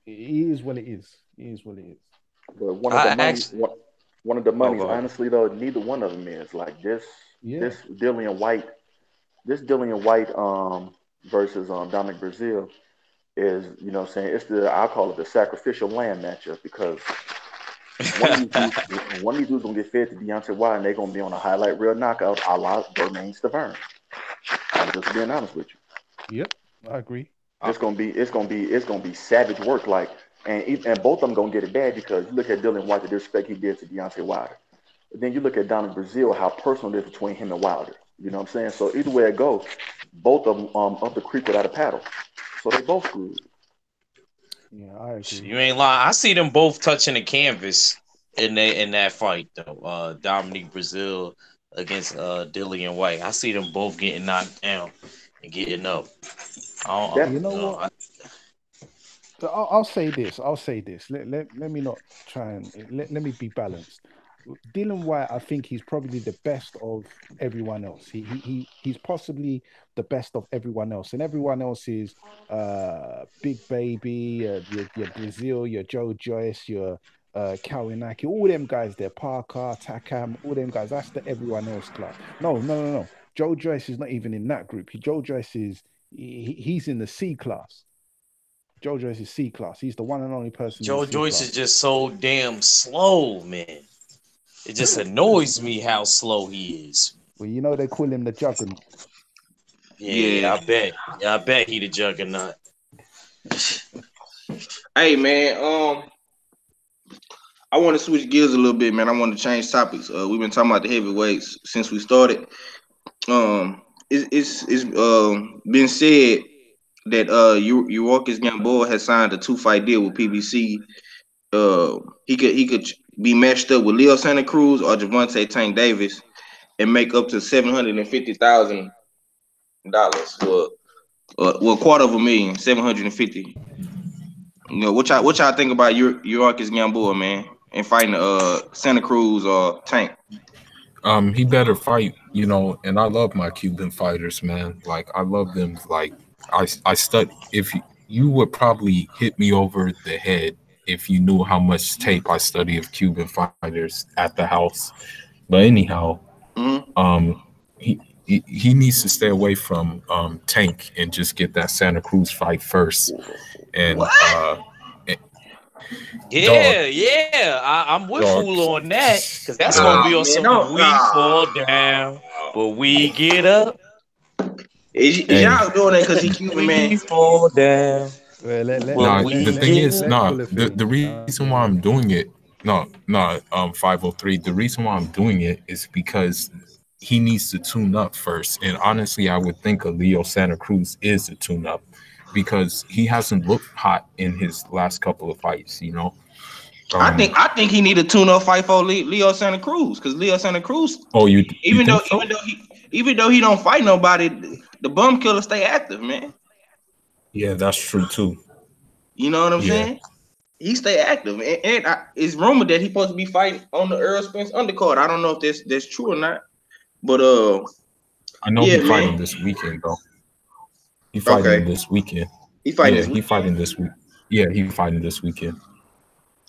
it is what it is. It is what it is. But I actually. one of the Oh, monies, go ahead. honestly though, neither one of them is like this. Yeah, This Dillian White this Dillian White versus Dominic Brazil is, what I'm saying, it's the, I call it the sacrificial lamb matchup because one of these dudes gonna get fed to Deontay Wilder and they're gonna be on a highlight reel knockout a la Bermain Stavern. I'm just being honest with you. Yep, I agree. It's gonna be savage work. Like, and both of them gonna get it bad because you look at Dylan White, the disrespect he did to Deontay Wilder. But then you look at Donald Brazil, how personal it is between him and Wilder. You know what I'm saying? So either way it goes, both of them up the creek without a paddle. So they both screwed. Yeah, I agree. You ain't lying. I see them both touching the canvas in that fight though. Dominique Brazil against Dillian White. I see them both getting knocked down and getting up. I You don't know know. what? I'll say this. I'll say this. Let me not try and let me be balanced. Dylan White, I think he's probably the best of everyone else. He's possibly the best of everyone else, and everyone else is Big Baby, your Brazil, your Joe Joyce, your Kawinaki, all them guys there, Parker, Takam, all them guys. That's the everyone else class. No, no, no, no. Joe Joyce is not even in that group. Joe Joyce is he's in the C class. Joe Joyce is C class. He's the one and only person in the Joe C Joyce is class. just so damn slow, man. It just annoys me how slow he is. Well, you know they call him the Juggernaut. Yeah, I bet. Yeah, I bet he the juggernaut. Hey man, I want to switch gears a little bit, man. I want to change topics. We've been talking about the heavyweights since we started. It's been said that Urokas Gamboa has signed a 2 fight deal with PBC. He could be matched up with Leo Santa Cruz or Javante Tank Davis and make up to $750,000 for well, $250,000, 750. What y'all think about Urokas Gamboa, man, and fighting Santa Cruz or Tank? He better fight, and I love my Cuban fighters, man. Like I love them. Like I stud. If you would probably hit me over the head if you knew how much tape I study of Cuban fighters at the house. But anyhow, Mm-hmm. um, he needs to stay away from Tank and just get that Santa Cruz fight first. And What? eh, dog, Yeah, yeah. I'm with dog, Fool on that because that's dog. gonna Oh be on man, some no. we fall down, but we get up. Is Hey, y'all doing that because he Cuban, man? We fall down, Well, but nah, the we thing get is, up. nah, Fuller the finish. reason why I'm doing it, no, 503. The reason why I'm doing it is because he needs to tune up first. And honestly, I would think a Leo Santa Cruz is a tune up because he hasn't looked hot in his last couple of fights. I Um, think I think he need a tune-up fight for Leo Santa Cruz because Leo Santa Cruz, oh, you even think though so? even though he don't fight nobody, the bum killer stay active, man. Yeah, that's true too. You know what I'm Yeah, saying? He stay active, and it's rumored that he supposed to be fighting on the Earl Spence undercard. I don't know if that's true or not, but I know yeah, he fighting man. this weekend though. He fighting Okay, this weekend. he fighting Yeah, this he weekend. fighting this week. Yeah, he fighting this weekend.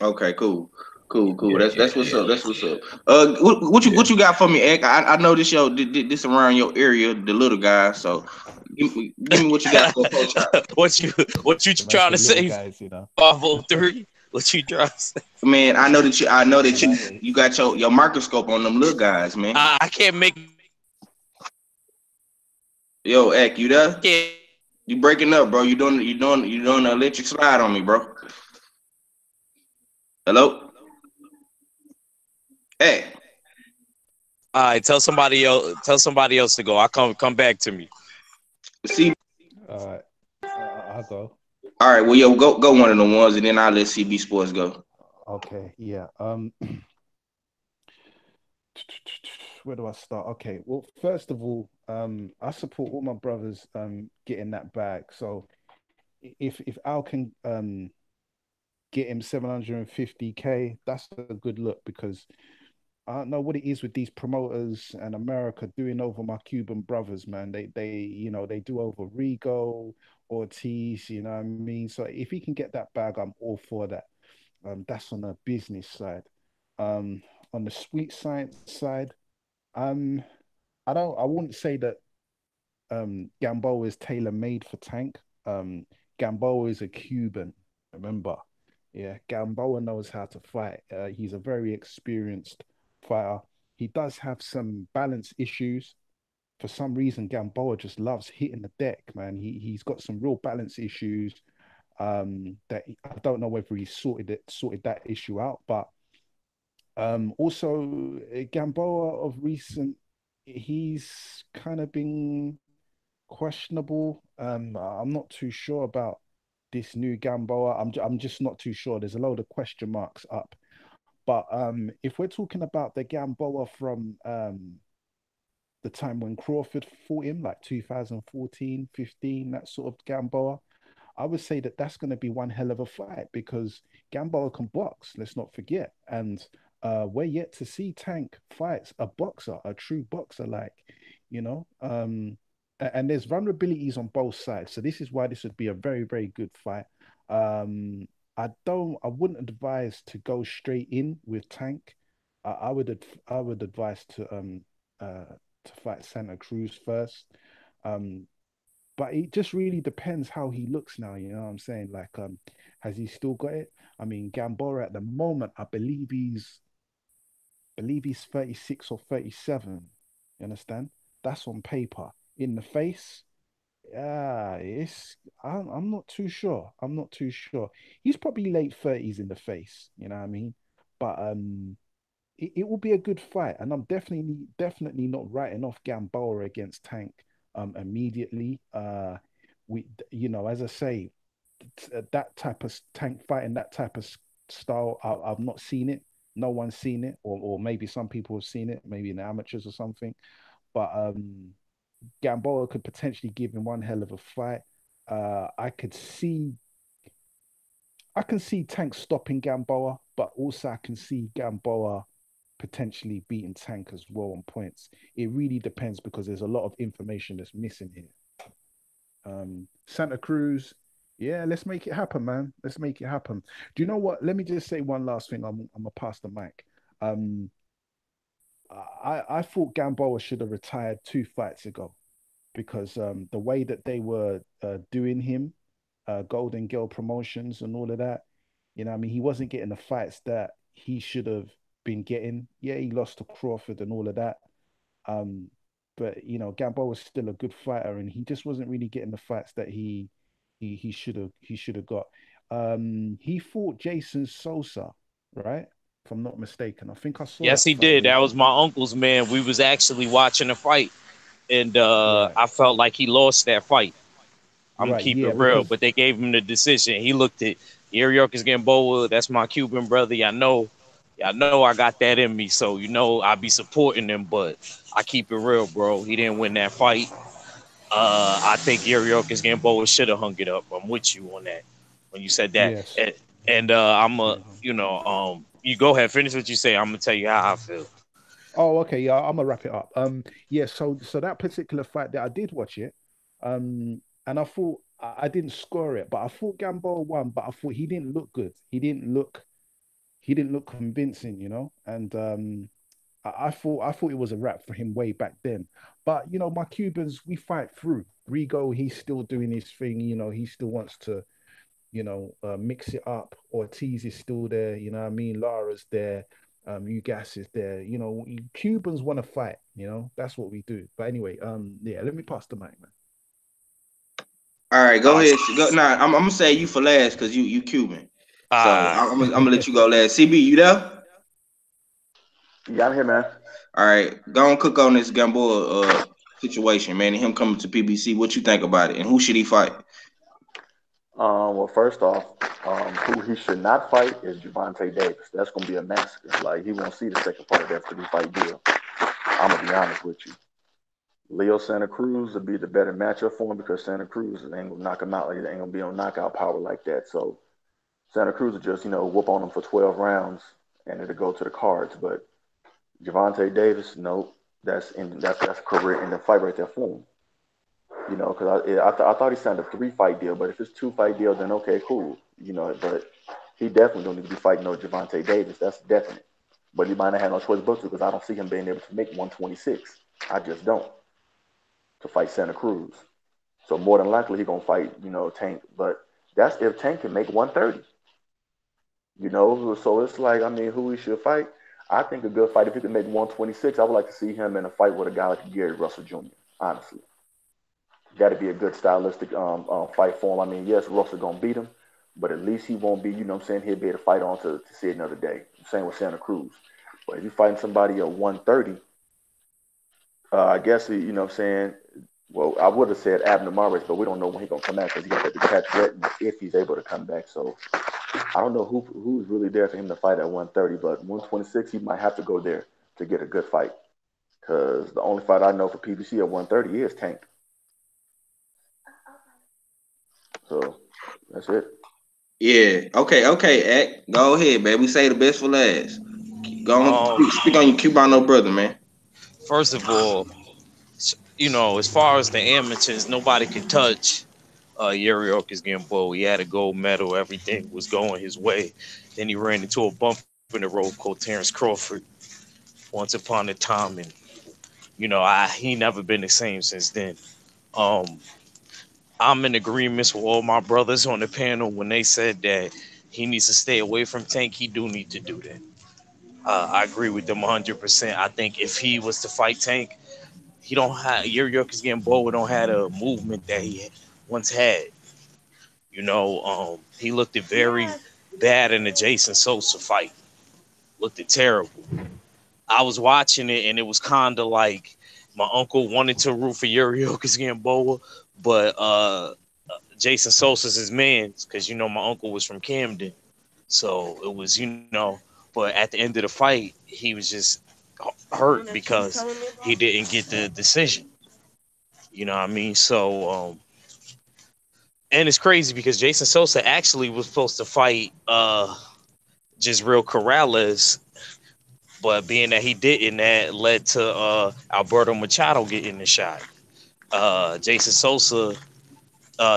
Okay, cool. Yeah, yeah, That's what's yeah, up. That's what's up. What you yeah. what you got for me, Ek? I know this this around your area, the little guy. So give me what you got for a coach out. What you The man trying to said little say? guys, you know. 503. What you trying to say? Man, I know that Man, you got your microscope on them little guys, man. I can't make Yo, Ek, you there? it. You breaking up, bro? You doing the electric slide on me, bro? Hello, hey. All right, tell somebody else. Tell somebody else to go. I come back to me. See, all right, I'll go. all right. Well, yo, go one of the ones, and then I'll let CB Sports go. Okay, yeah. Where do I start? Okay, well, first of all, I support all my brothers getting that bag. So if Al can get him 750K, that's a good look because I don't know what it is with these promoters and America doing over my Cuban brothers, man. They do over Rigo, Ortiz, you know what I mean? So if he can get that bag, I'm all for that. That's on the business side. Um, on the sweet science side, um, I wouldn't say that Gamboa is tailor made for Tank. Um, Gamboa is a Cuban, remember? Yeah, Gamboa knows how to fight. He's a very experienced fighter. He does have some balance issues. For some reason, Gamboa just loves hitting the deck, man. He's got some real balance issues. I don't know whether he sorted that issue out, but also Gamboa of recent, he's kind of been questionable. I'm not too sure about this new Gamboa. I'm just not too sure. There's a load of question marks up. But if we're talking about the Gamboa from the time when Crawford fought him, like 2014, 15, that sort of Gamboa, I would say that that's going to be one hell of a fight because Gamboa can box. Let's not forget, and we're yet to see Tank fights a boxer, a true boxer, like you know. And there's vulnerabilities on both sides, so this is why this would be a very, very good fight. I wouldn't advise to go straight in with Tank. I would advise to fight Santa Cruz first. Um, but it just really depends how he looks now. You know what I'm saying? Like, has he still got it? I mean, Gamboa at the moment, I believe he's 36 or 37. You understand? That's on paper. In the face, yeah, I'm not too sure. I'm not too sure. He's probably late 30s in the face. You know what I mean? But it will be a good fight, and I'm definitely not writing off Gamboa against Tank immediately. As I say, that type of Tank fighting, that type of style, I've not seen it. No one's seen it, or maybe some people have seen it, maybe in the amateurs or something. But Gamboa could potentially give him one hell of a fight. Uh, I could see I can see Tank stopping Gamboa, but also I can see Gamboa potentially beating Tank as well on points. It really depends because there's a lot of information that's missing here. Santa Cruz, yeah, let's make it happen, man. Let's make it happen. Do you know what? Let me just say one last thing. I'm gonna pass the mic. Um, I thought Gamboa should have retired 2 fights ago because the way that they were doing him, Golden Girl promotions and all of that, I mean, he wasn't getting the fights that he should have been getting. Yeah, he lost to Crawford and all of that. Um, but Gamboa was still a good fighter, and he just wasn't really getting the fights that he should have got. He fought Jason Sosa, right? If I'm not mistaken, I think I saw Yes, that he fight did. That was recently. my uncle's man. We was actually watching the fight, and Right, I felt like he lost that fight. I'm right, yeah, keeping real, because but they gave him the decision. He looked at Yuriorkis Gamboa. That's my Cuban brother. Y'all know I got that in me. So I be supporting him, but I keep it real, bro. He didn't win that fight. I think Yuriorkis Gamboa should have hung it up. I'm with you on that when you said that. yes, And I'm a, mhm. you go ahead, finish what you say. I'm gonna tell you how I feel. Oh, okay, yeah, I'm gonna wrap it up. Yeah, so that particular fight that I did watch it, and I thought I didn't score it, but I thought Gamboa won, but I thought he didn't look good. He didn't look convincing, and I thought it was a wrap for him way back then. But my Cubans, we fight through. Rigo, he's still doing his thing. He still wants to, mix it up. Ortiz is still there. You know what I mean? Lara's there. Ugas is there. Cubans want to fight. That's what we do. But anyway, yeah. Let me pass the mic, man. All right, go Uh, ahead. Go. Nah, I'm gonna say you for last because you Cuban. So uh, I'm gonna let you go last. CB, you there? Yeah, I'm here, man. All right, go and cook on this Gamboa situation, man, and him coming to PBC. What you think about it, and who should he fight? Well, first off, who he should not fight is Javante Davis. That's gonna be a massacre. Like he won't see the second part of that 3 fight deal. I'm gonna be honest with you. Leo Santa Cruz would be the better matchup for him because Santa Cruz ain't gonna knock him out. Like, he ain't gonna be on knockout power like that. So Santa Cruz would just whoop on him for 12 rounds and it'll go to the cards. But Javante Davis, nope. That's a career ending fight right there for him. Because I thought he signed a 3 fight deal, but if it's 2 fight deal, then okay, cool. But he definitely don't need to be fighting no Javante Davis. That's definite. But he might not have no choice but to because I don't see him being able to make 126. I just don't. to fight Santa Cruz. So more than likely he gonna fight, Tank. But that's if Tank can make 130. So it's like, I mean, who he should fight? I think a good fight, if he could make 126, I would like to see him in a fight with a guy like Gary Russell Jr., honestly. That'd be a good stylistic fight for him. I mean, yes, Russell going to beat him, but at least he won't be, he'll be able to fight on to see another day. Same with Santa Cruz. But if you're fighting somebody at 130, I guess, well, I would have said Abner Mares, but we don't know when he's going to come back because he got to catch wetness if he's able to come back. So I don't know who's really there for him to fight at 130, but 126, he might have to go there to get a good fight. Because the only fight I know for PBC at 130 is Tank. So that's it. Yeah. Okay, Act. Go ahead, baby. We say the best for last. Go on, speak on your Cubano brother, man. First of all, as far as the amateurs, nobody could touch Yuriorkis Gamboa. He had a gold medal. Everything was going his way. Then he ran into a bump in the road called Terrence Crawford once upon a time. And, he never been the same since then. I'm in agreement with all my brothers on the panel when they said that he needs to stay away from Tank. He do need to do that. I agree with them 100%. I think if he was to fight Tank, he don't have Yuriorkis Gamboa don't have a movement that he once had. He looked at very bad in the Jason Sosa fight. Looked at terrible. I was watching it and it was kind of like my uncle wanted to root for Yuriorkis Gamboa, but Jason Sosa's his man because my uncle was from Camden, so it was But at the end of the fight, he was just hurt because he didn't get the decision. You know what I mean? So, and it's crazy because Jason Sosa actually was supposed to fight Jisrael Corrales, but being that he didn't, that led to Alberto Machado getting the shot. Jason Sosa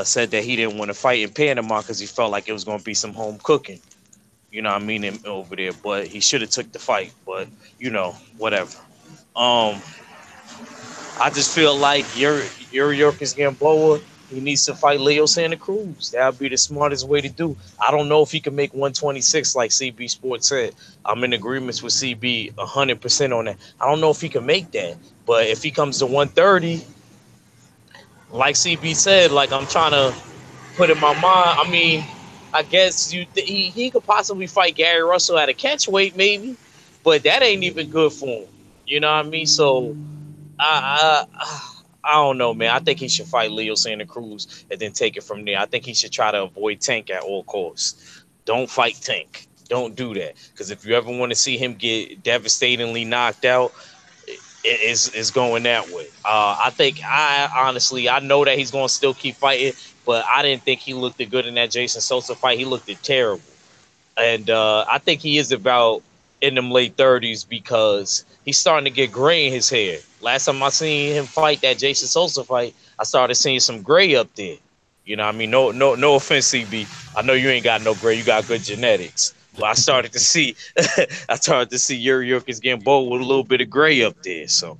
said that he didn't want to fight in Panama because he felt like it was going to be some home cooking. You know what I mean, over there, but he should have took the fight, but whatever. I just feel like Yuriorkis Gamboa, he needs to fight Leo Santa Cruz. That would be the smartest way to do. I don't know if he can make 126 like CB Sports said. I'm in agreement with CB 100% on that. I don't know if he can make that, but if he comes to 130, like CB said, like I'm trying to put in my mind, I mean, I guess he could possibly fight Gary Russell at a catch weight, maybe, but that ain't even good for him. You know what I mean? So I don't know, man. I think he should fight Leo Santa Cruz and then take it from there. I think he should try to avoid Tank at all costs. Don't fight Tank. Don't do that, because if you ever want to see him get devastatingly knocked out, it's going that way. I know that he's going to still keep fighting, but I didn't think he looked good in that Jason Sosa fight. He looked terrible. And I think he is about in them late 30s because he's starting to get gray in his hair. Last time I seen him fight that Jason Sosa fight, I started seeing some gray up there. You know what I mean? No offense, CB. I know you ain't got no gray. You got good genetics. But I started to see Yuriorkis Gamboa with a little bit of gray up there. So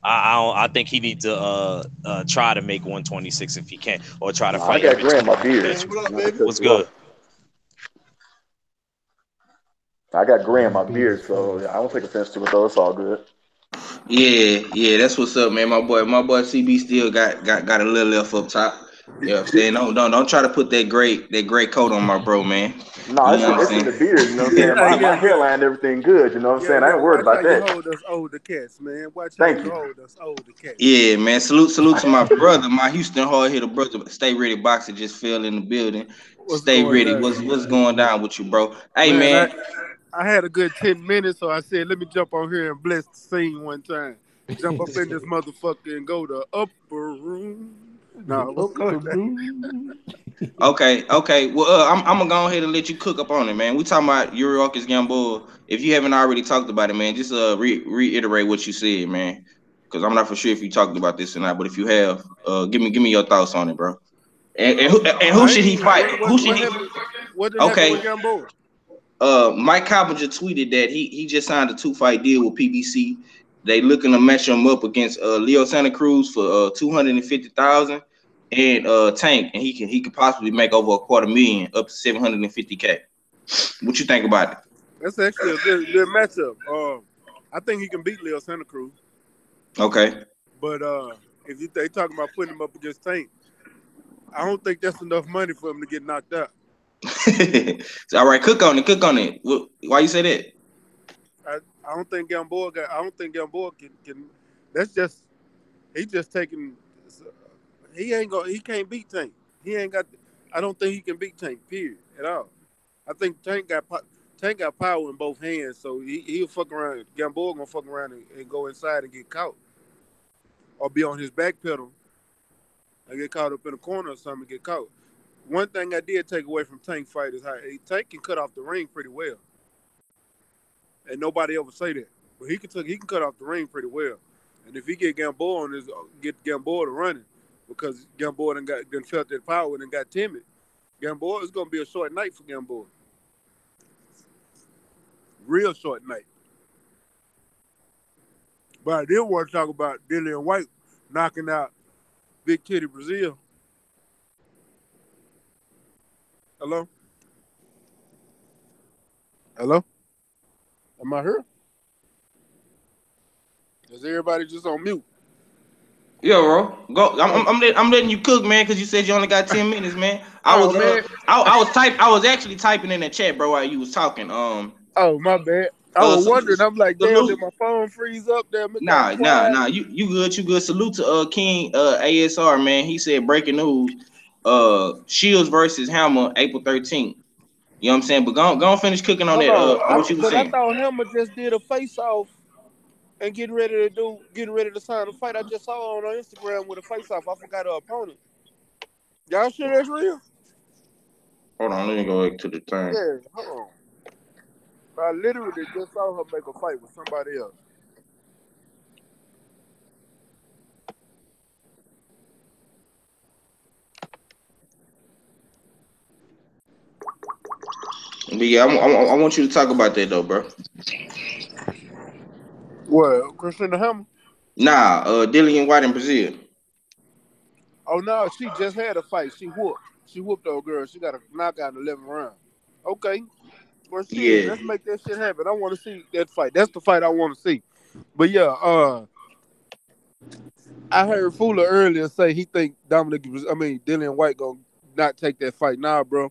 I think he needs to try to make 126 if he can, or try to fight. I got gray in my beard. What's good? I got gray in my beard, so I don't take offense to it though. It's all good. Yeah, that's what's up, man. My boy CB still got a little left up top. You know what I'm saying? Don't try to put that gray coat on my bro, man. No, it's in the beard, you know what I'm saying? My hairline, everything good, you know what I'm saying? I ain't worried about that. Hold us older cats, man. Watch how you hold us older cats. Yeah, man. Salute to my brother, my Houston hard hitter brother. Stay ready, boxer just fell in the building. Stay ready. What's going down with you, bro? Hey, man. I had a good 10 minutes, so I said, let me jump on here and bless the scene one time. Jump up in this motherfucker and go to upper room. No, upper room. Okay. Well, I'm gonna go ahead and let you cook up on it, man. We talking about Yuriorkis Gamboa. If you haven't already talked about it, man, just reiterate what you said, man. Because I'm not for sure if you talked about this or not. But if you have, give me your thoughts on it, bro. And who should he fight? What happened with Gamboa? Mike Coppinger tweeted that he just signed a 2-fight deal with PBC. They looking to match him up against Leo Santa Cruz for 250,000 and Tank, and he could possibly make over a quarter million, up to 750K. What you think about it? That's actually a good matchup. I think he can beat Leo Santa Cruz. Okay. But if they talking about putting him up against Tank, I don't think that's enough money for him to get knocked out. So, all right, cook on it. Cook on it. Why you say that? I don't think Gamboa can. That's just he just taking. He can't beat Tank. He ain't got. I don't think he can beat Tank. Period. At all. I think Tank got power in both hands, so he'll fuck around. Gamboa gonna fuck around and go inside and get caught, or be on his back pedal and get caught up in a corner or something and get caught. One thing I did take away from Tank fight is how Tank can cut off the ring pretty well, and nobody ever say that. But he can cut off the ring pretty well, and if he get Gamboa to running, because Gamboa done felt that power and got timid, Gamboa is gonna be a short night for Gamboa. Real short night. But I did want to talk about Dillian White knocking out Big Titty Brazil. Hello? Hello? Am I here? Is everybody just on mute? Yeah, bro. Go. I'm letting you cook, man, because you said you only got 10 minutes, man. I was actually typing in the chat, bro, while you was talking. Oh, my bad. I was wondering. I'm like, damn, did my phone freeze up there? Nah. You good? You good? Salute to King ASR, man. He said breaking news. Shields versus Hammer, April 13th. You know what I'm saying? But go finish cooking on that. What you was saying? I thought Hammer just did a face off and getting ready to sign a fight. I just saw on Instagram with a face off. I forgot her opponent. Y'all sure that's real? Hold on, let me go back to the thing. Yeah, hold on. I literally just saw her make a fight with somebody else. But yeah, I want you to talk about that though, bro. What, Christina Hammer? Nah, Dillian White in Brazil. Oh no, she just had a fight. She whooped old girl. She got a knockout in the 11th round. Okay. Well, shit, let's make that shit happen. I want to see that fight. That's the fight I want to see. But yeah, I heard Fuller earlier say he think Dillian White gonna not take that fight. Nah, bro.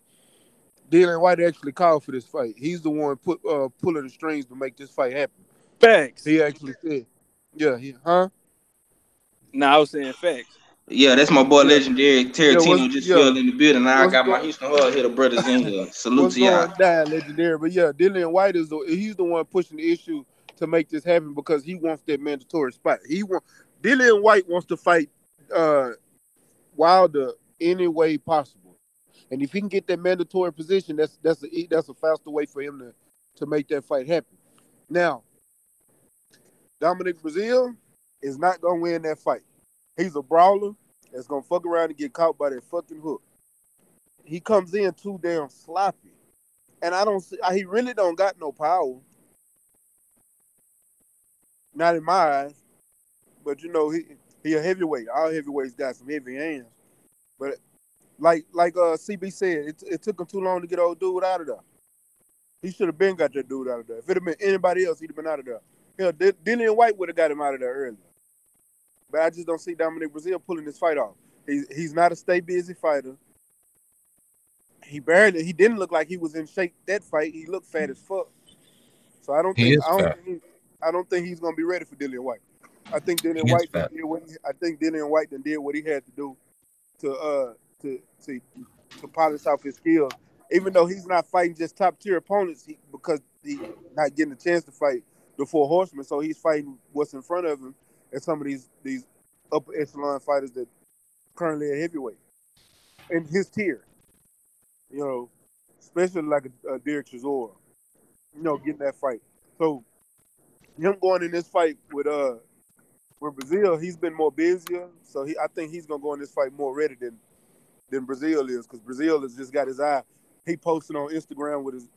Dillian White actually called for this fight. He's the one pulling the strings to make this fight happen. Facts. He actually said, "Yeah, huh?" No, I was saying facts. Yeah, that's my boy Legendary Tarantino just filled in the building. Now I got my Houston Hard Hitter brothers in here. Salute to y'all. What's going down, Legendary? But yeah, Dillian White he's the one pushing the issue to make this happen because he wants that mandatory spot. Dillian White wants to fight Wilder any way possible, and if he can get that mandatory position, that's a faster way for him to make that fight happen. Now, Dominic Brazil is not gonna win that fight. He's a brawler that's gonna fuck around and get caught by that fucking hook. He comes in too damn sloppy, and he really don't got no power. Not in my eyes, but you know he a heavyweight. All heavyweights got some heavy hands, but like CB said, it took him too long to get old dude out of there. He should have been got that dude out of there. If it had been anybody else, he'd have been out of there. Hell, Dillian White would have got him out of there earlier. But I just don't see Dominic Brazil pulling this fight off. He's not a stay busy fighter. He didn't look like he was in shape that fight. He looked fat as fuck. So I don't think he's gonna be ready for Dillian White. I think Dillian White done did what he had to do to polish off his skills. Even though he's not fighting just top tier opponents, because he's not getting a chance to fight the four horsemen, so he's fighting what's in front of him and some of these upper echelon fighters that currently are heavyweight in his tier. You know, especially like a Derek Chisora, getting that fight. So him going in this fight with Brazil, he's been more busier. So I think he's gonna go in this fight more ready than Brazil is, because Brazil has just got his eye. He posted on Instagram with his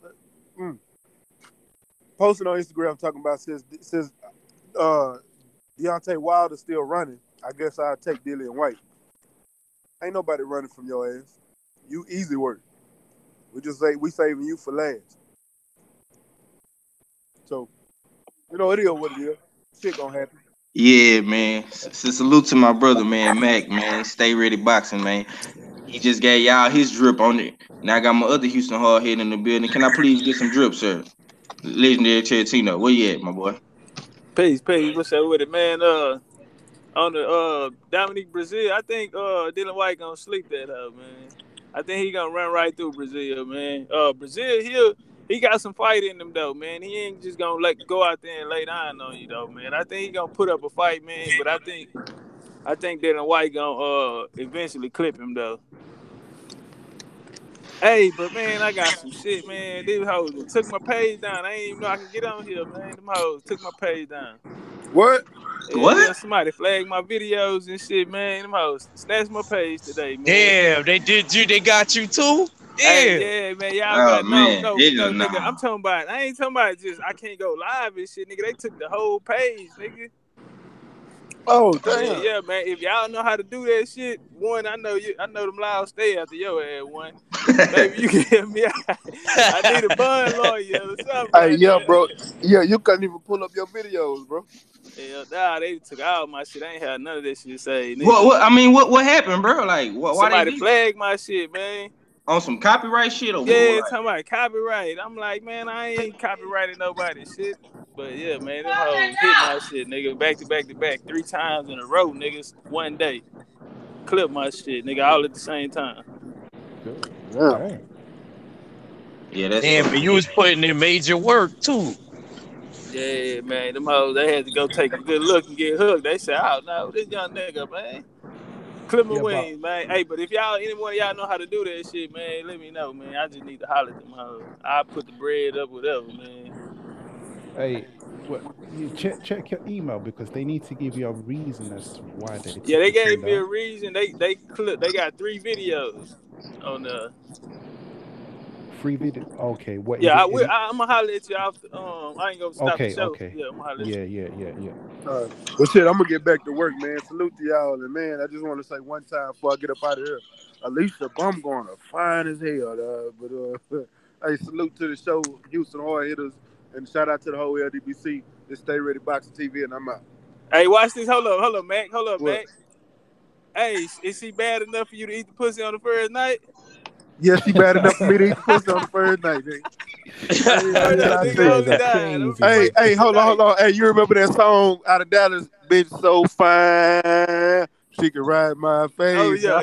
posting on Instagram talking about since Deontay Wilder still running, I guess I'd take Dillian White. Ain't nobody running from your ass. You easy work. We saving you for last. So, it is what it is. Shit gonna happen. Yeah, man. Salute to my brother, man, Mac, man. Stay ready boxing, man. He just gave y'all his drip on it. Now I got my other Houston hard head in the building. Can I please get some drip, sir? Legendary Tarantino. Where you at, my boy? Peace. What's up with it, man? On the Dominique Brazil, I think Dylan White gonna sleep that up, man. I think he gonna run right through Brazil, man. Brazil, he got some fight in him though, man. He ain't just gonna go out there and lay down on you though, man. I think he gonna put up a fight, man. But I think Dylan White gonna eventually clip him though. Hey, but man, I got some shit, man. These hoes took my page down. I ain't even know I can get on here, man. Them hoes took my page down. What? Yeah, somebody flagged my videos and shit, man. Them hoes snatched my page today, man. Damn, they did you. They got you too. Damn. Hey, yeah, man. Y'all got no, nigga. I'm talking about. I ain't talking about just I can't go live and shit, nigga. They took the whole page, nigga. Oh damn. Yeah, man. If y'all know how to do that shit, one, I know them loud stay after your ass. One, maybe you can help me out. I need a bond lawyer or something. Hey, yeah, bro. Yeah, you couldn't even pull up your videos, bro. Yeah, nah, they took all my shit. I ain't had none of that shit to say. Nigga. What happened, bro? Like, why somebody flagged my shit, man? On some copyright shit or yeah, what? Talking about copyright. I'm like, man, I ain't copyrighted nobody's shit. But yeah, man, them hoes hit my shit, nigga, back to back 3 times in a row, niggas, one day. Clip my shit, nigga, all at the same time. Yeah. Yeah, that's damn, but you was putting in major work too. Yeah, man, them hoes, they had to go take a good look and get hooked. They said, oh no, this young nigga, man. Clip my wings, man. Hey, but if any one of y'all know how to do that shit, man, let me know, man. I just need to holler at them hoes. I'll put the bread up, whatever, man. Hey, what you check your email because they need to give you a reason as to why they took they the gave thing me a down. reason. They got 3 videos on the 3 video. Okay, what is yeah, it? I'm gonna holler at you after. I ain't gonna stop the show. Okay. Yeah, I'm gonna holler at you. Yeah. Well, shit, I'm gonna get back to work, man. Salute to y'all, and man, I just want to say one time before I get up out of here, Alicia Bum going to fine as hell, but hey, salute to the show, Houston Hard Hitters, and shout out to the whole LDBC. Just stay ready, boxing TV, and I'm out. Hey, watch this. Hold up, Mac. What? Mac. Hey, is she bad enough for you to eat the pussy on the first night? Yeah, she bad enough for me to eat the pussy on the first night, nigga. Hey, hold on. Hey, you remember that song out of Dallas? Bitch so fine, she can ride my face. Oh yeah.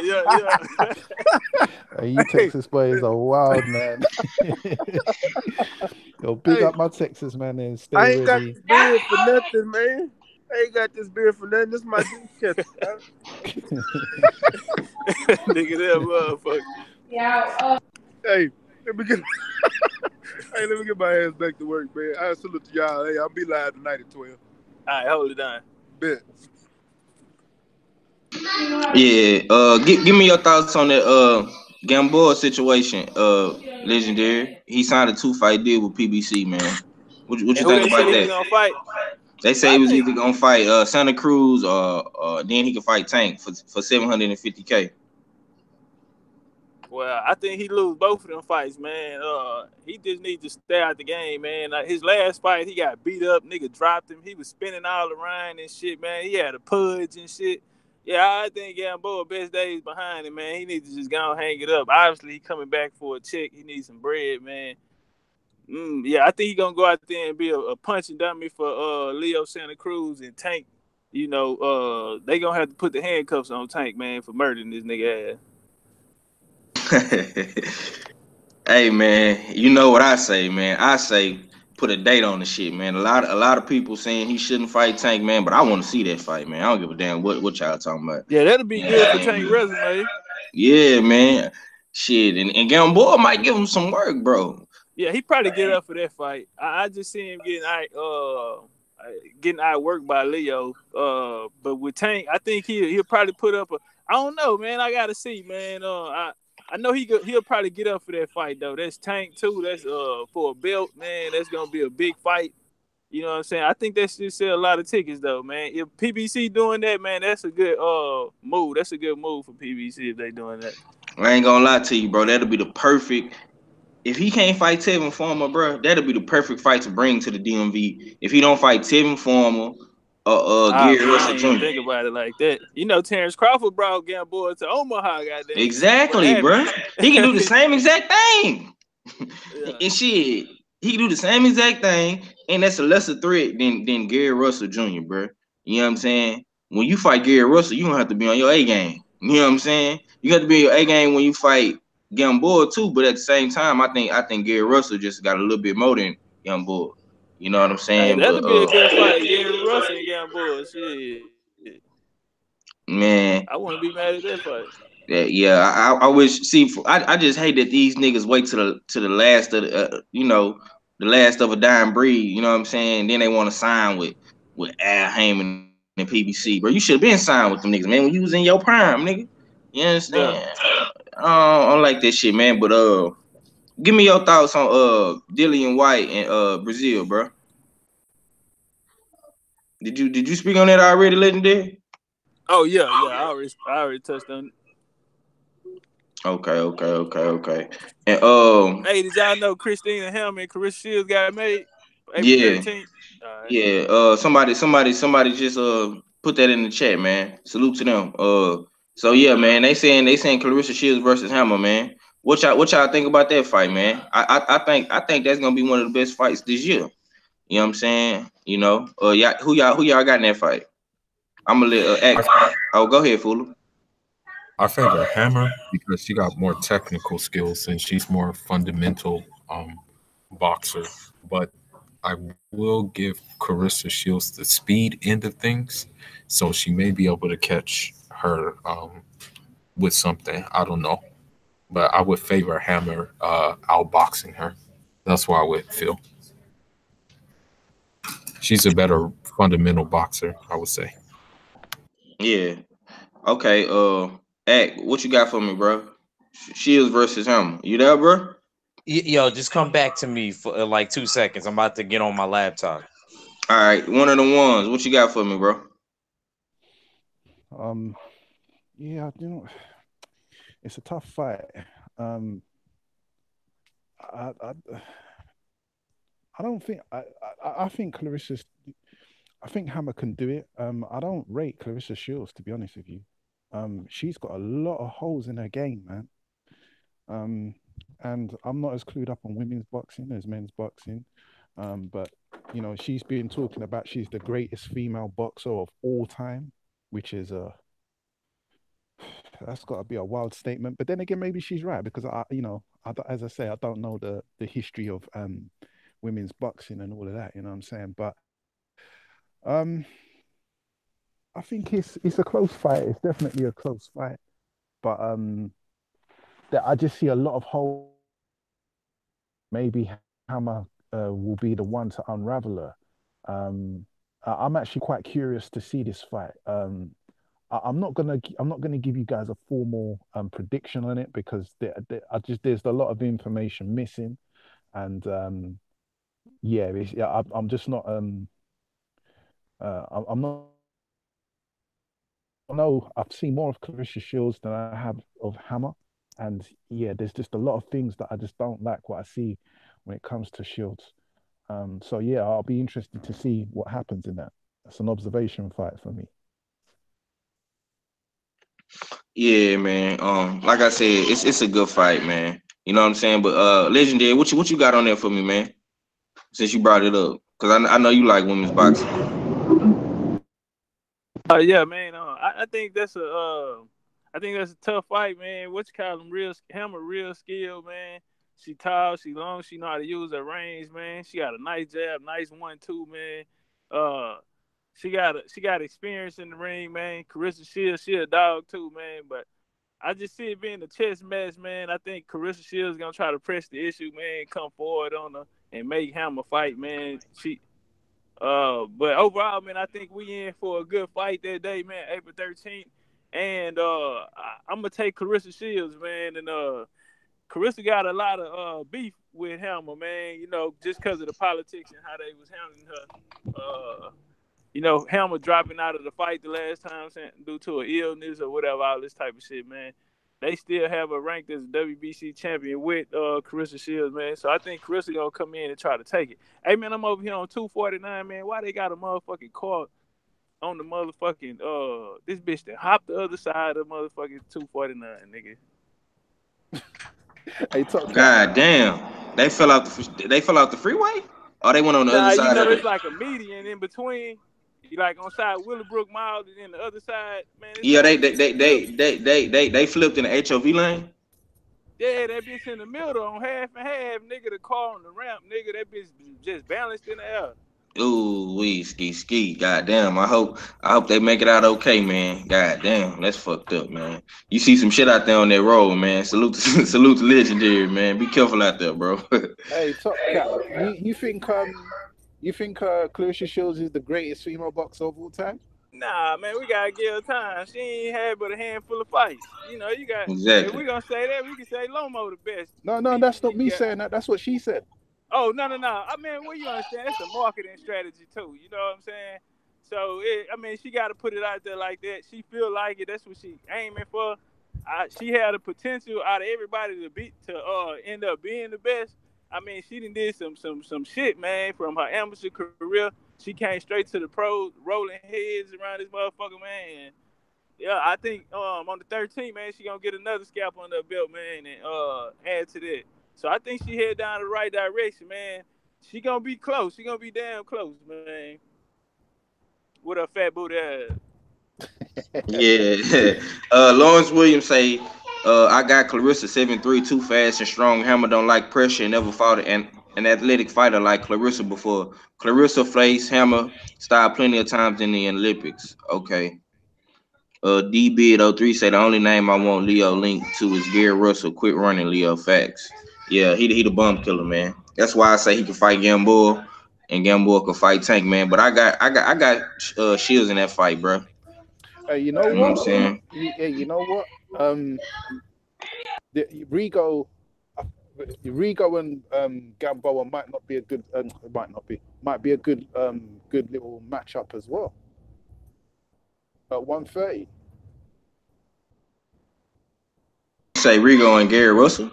You Texas boys are wild, man. Yo, big up my Texas man and stay I ain't ready. got this beard for nothing, man. I ain't got this beard for nothing. This is my drink catcher. Nigga, that motherfucker. Yeah. Hey, let me get my ass back to work, man. I salute to y'all. Hey, I'll be live tonight at 12. All right, hold it down. Bet. Yeah, give me your thoughts on that Gamboa situation. Legendary. He signed a 2-fight deal with PBC, man. What you think about that? Gonna fight? They say he was either gonna fight Santa Cruz or then he could fight Tank for $750K. Well, I think he lose both of them fights, man. He just needs to stay out the game, man. His last fight, he got beat up. Nigga dropped him. He was spinning all around and shit, man. He had a pudge and shit. Yeah, I think Gamboa best days behind him, man. He needs to just go and hang it up. Obviously, he coming back for a check. He needs some bread, man. Yeah, I think he gonna go out there and be a punching dummy for Leo Santa Cruz and Tank. You know, they gonna have to put the handcuffs on Tank, man, for murdering this nigga ass. Hey man, you know what I say, man. I say put a date on the shit, man. A lot of people saying he shouldn't fight Tank, man, but I want to see that fight, man. I don't give a damn what y'all talking about. Yeah, that'll be good for Tank resume. Yeah, man. Shit, and Gamboa might give him some work, bro. Yeah, he probably get up for that fight. I just see him getting outworked by Leo. But with Tank, I think he'll probably put up I don't know, man. I gotta see, man. I know he'll probably get up for that fight though. That's Tank too. That's for a belt, man. That's gonna be a big fight. You know what I'm saying? I think that should sell a lot of tickets though, man. If PBC doing that, man, that's a good move. That's a good move for PBC if they doing that. I ain't gonna lie to you, bro. That'll be the perfect. If he can't fight Tevin Farmer, bro, that'll be the perfect fight to bring to the DMV. If he don't fight Tevin Farmer, Ah Gary man, I Russell ain't even Jr. think about it like that. You know, Terrence Crawford brought Gamboa to Omaha, goddamn, and see what Exactly, happened. bro. He can do the same exact thing. Yeah. And shit, he can do the same exact thing, and that's a lesser threat than Gary Russell Jr., bro. You know what I'm saying? When you fight Gary Russell, you don't have to be on your A game. You know what I'm saying? You have to be on your A game when you fight Gamboa too, but at the same time, I think Gary Russell just got a little bit more than Gamboa. You know what I'm Hey, saying? But that'll be a good fight, Gary Russell and Gamboa. Shit, I man, wouldn't be mad at that fight. yeah, I wish. See, I just hate that these niggas wait to the last of the, the last of a dying breed. You know what I'm saying? Then they want to sign with Al Heyman and PBC, bro. You should have been signed with them niggas, man. When you was in your prime, nigga. You understand? Yeah. I don't like that shit, man. But give me your thoughts on Dillian White and Brazil, bro. Did you speak on that already, legendary? Oh yeah. I already touched on it. Okay. And Hey, did y'all know Christina Helm and Carissa Shields got made for April yeah. 13th? All right. Yeah, somebody just put that in the chat, man. Salute to them. So yeah, man, they saying Clarissa Shields versus Hammer, man. What y'all think about that fight, man? I think that's gonna be one of the best fights this year. You know what I'm saying? Yeah, who y'all got in that fight? I'm gonna let I, act. Oh, go ahead, Fuller. I favor Hammer because she got more technical skills and she's more fundamental boxer. But I will give Carissa Shields the speed end of things, so she may be able to catch her with something. I don't know, but I would favor Hammer outboxing her. That's why I would feel she's a better fundamental boxer. I would say. Yeah. Okay. Act. What you got for me, bro? Shields versus Hammer. You there, bro? Yo, just come back to me for like 2 seconds. I'm about to get on my laptop. All right. One of the ones. What you got for me, bro? Um, yeah, it's a tough fight. Um, I, I, I don't think I think Clarissa's. I think Hammer can do it. I don't rate Clarissa Shields to be honest with you. She's got a lot of holes in her game, man. Um, and I'm not as clued up on women's boxing as men's boxing. But she's been talking about she's the greatest female boxer of all time, which is a that's got to be a wild statement. But then again, maybe she's right because as I say, I don't know the history of women's boxing and all of that. You know what I'm saying? But um, I think it's a close fight. It's definitely a close fight. But that I just see a lot of holes. Maybe Hammer will be the one to unravel her. I'm actually quite curious to see this fight. I'm not gonna give you guys a formal prediction on it because there's a lot of information missing, and yeah, I'm just not I'm not. No, I've seen more of Clarissa Shields than I have of Hammer, and yeah, there's just a lot of things that I just don't like what I see when it comes to Shields. So yeah, I'll be interested to see what happens in that. That's an observation fight for me. Yeah, man. Like I said, it's a good fight, man. You know what I'm saying? But legendary, what you got on there for me, man? Since you brought it up, because I know you like women's boxing. Yeah, man. I think that's a tough fight, man. What you call him? Hammer, real skill, man. She tall, she long, she know how to use her range, man. She got a nice jab, nice 1-2, man. Uh, she got experience in the ring, man. Carissa Shields, she a dog too, man. But I just see it being a chess match, man. I think Carissa Shields gonna try to press the issue, man. Come forward on her and make Hammer fight, man. But overall, man, I think we in for a good fight that day, man, April 13th. And I'm gonna take Carissa Shields, man. And Carissa got a lot of beef with Hammer, man. You know, just because of the politics and how they was handling her. You know, Hammer dropping out of the fight the last time due to an illness or whatever, all this type of shit, man. They still have her ranked as a WBC champion with Carissa Shields, man. So I think Carissa gonna come in and try to take it. Hey, man, I'm over here on 249, man. Why they got a motherfucking car on the motherfucking this bitch that hopped the other side of motherfucking 249, nigga? Hey, Top Cat. God damn. They fell out the freeway? Or they went on the other Nah, you side know of there's it? like a median in between. You like on side Willowbrook Mall, and then the other side, man, it's Yeah, like they it's they in they the middle. they they they they, they flipped in the HOV lane. Yeah, that bitch in the middle on half and half, nigga. The car on the ramp, nigga. That bitch just balanced in the air. Ooh, wee, ski. God damn. I hope they make it out okay, man. God damn, that's fucked up, man. You see some shit out there on that road, man. Salute to, salute to legendary, man. Be careful out there, bro. Hey, Top Cat. You think Clarissa Shields is the greatest female boxer of all time? Nah, man, we gotta give her time. She ain't had but a handful of fights. You know, you got. If Exactly. we gonna say that, we can say Lomo the best No, female that's not she me got. saying that. That's what she said. Oh no. I mean, well, you understand? It's a marketing strategy too. You know what I'm saying? So I mean, she got to put it out there like that. She feel like it. That's what she aiming for. She had the potential out of everybody to end up being the best. I mean, she done did some shit, man, from her amateur career. She came straight to the pros, rolling heads around this motherfucker, man. And yeah, I think on the 13th, man, she gonna get another scalp on the belt, man, and add to that. So I think she head down the right direction, man. She gonna be close. She gonna be damn close, man. With her fat booty ass. Yeah. Lawrence Williams say, I got Clarissa 7'3", too fast and strong. Hammer don't like pressure and never fought an athletic fighter like Clarissa before. Clarissa faced Hammer style plenty of times in the Olympics. Okay. D Bid 03 say the only name I want Leo linked to is Gary Russell. Quit running, Leo. Facts. Yeah, he the bum killer, man. That's why I say he can fight Gamboa and Gamboa can fight Tank, man. But I got Shields in that fight, bro. You know You know what I'm what? saying? You know what? The, Rigo, Rigo and Gamboa might not be a good. Might be a good little matchup as well at 130. Say Rigo and Gary Russell.